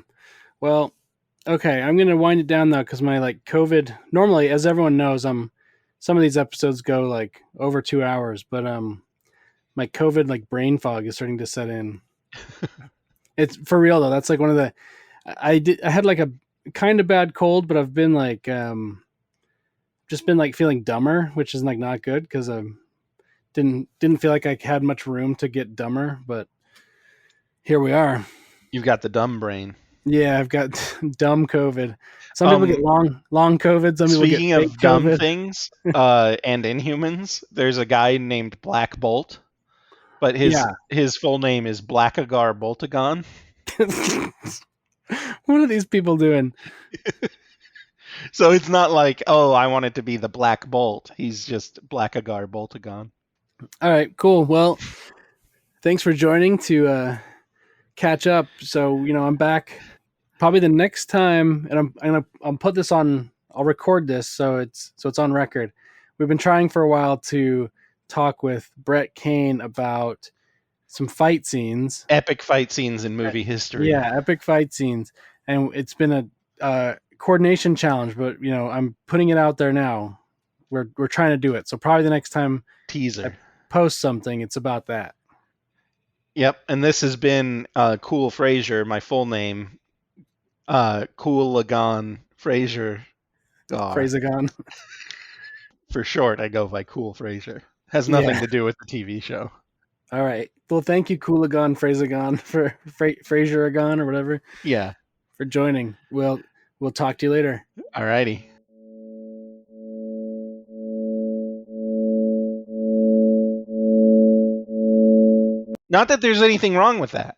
Well, okay. I'm gonna wind it down though, because my like COVID. Normally, as everyone knows, some of these episodes go like over 2 hours, but my COVID like brain fog is starting to set in. It's for real though. That's like one of the I had like a kind of bad cold, but I've been like just been like feeling dumber, which is like not good because I didn't feel like I had much room to get dumber, but here we are. You've got the dumb brain. Yeah, I've got dumb COVID. Some people get Um, long COVID. Some people get Speaking fake of dumb COVID. things, and Inhumans, there's a guy named Black Bolt, but Yeah. his full name is Blackagar Boltagon. What are these people doing? So it's not like, oh, I want it to be the Black Bolt. He's just Blackagar Boltagon. All right, cool. Well, thanks for joining to catch up. So I'm back probably the next time, and I'm put this on. I'll record this so it's on record. We've been trying for a while to talk with Brett Kane about some fight scenes. Epic fight scenes in movie history. Yeah, epic fight scenes, and it's been a coordination challenge. But I'm putting it out there now. We're trying to do it. So probably the next time I Teaser. post something, it's about that. Yep, and this has been Cool Frasier, my full name. Cool Lagan Frasier Gar. Phrasagon. For short, I go by Cool Frasier. Has nothing Yeah. to do with the TV show. All right. Well, thank you, Coolagon, Phrasagon, for Frasieragon or whatever, Yeah. for joining. We'll talk to you later. Alrighty. Not that there's anything wrong with that.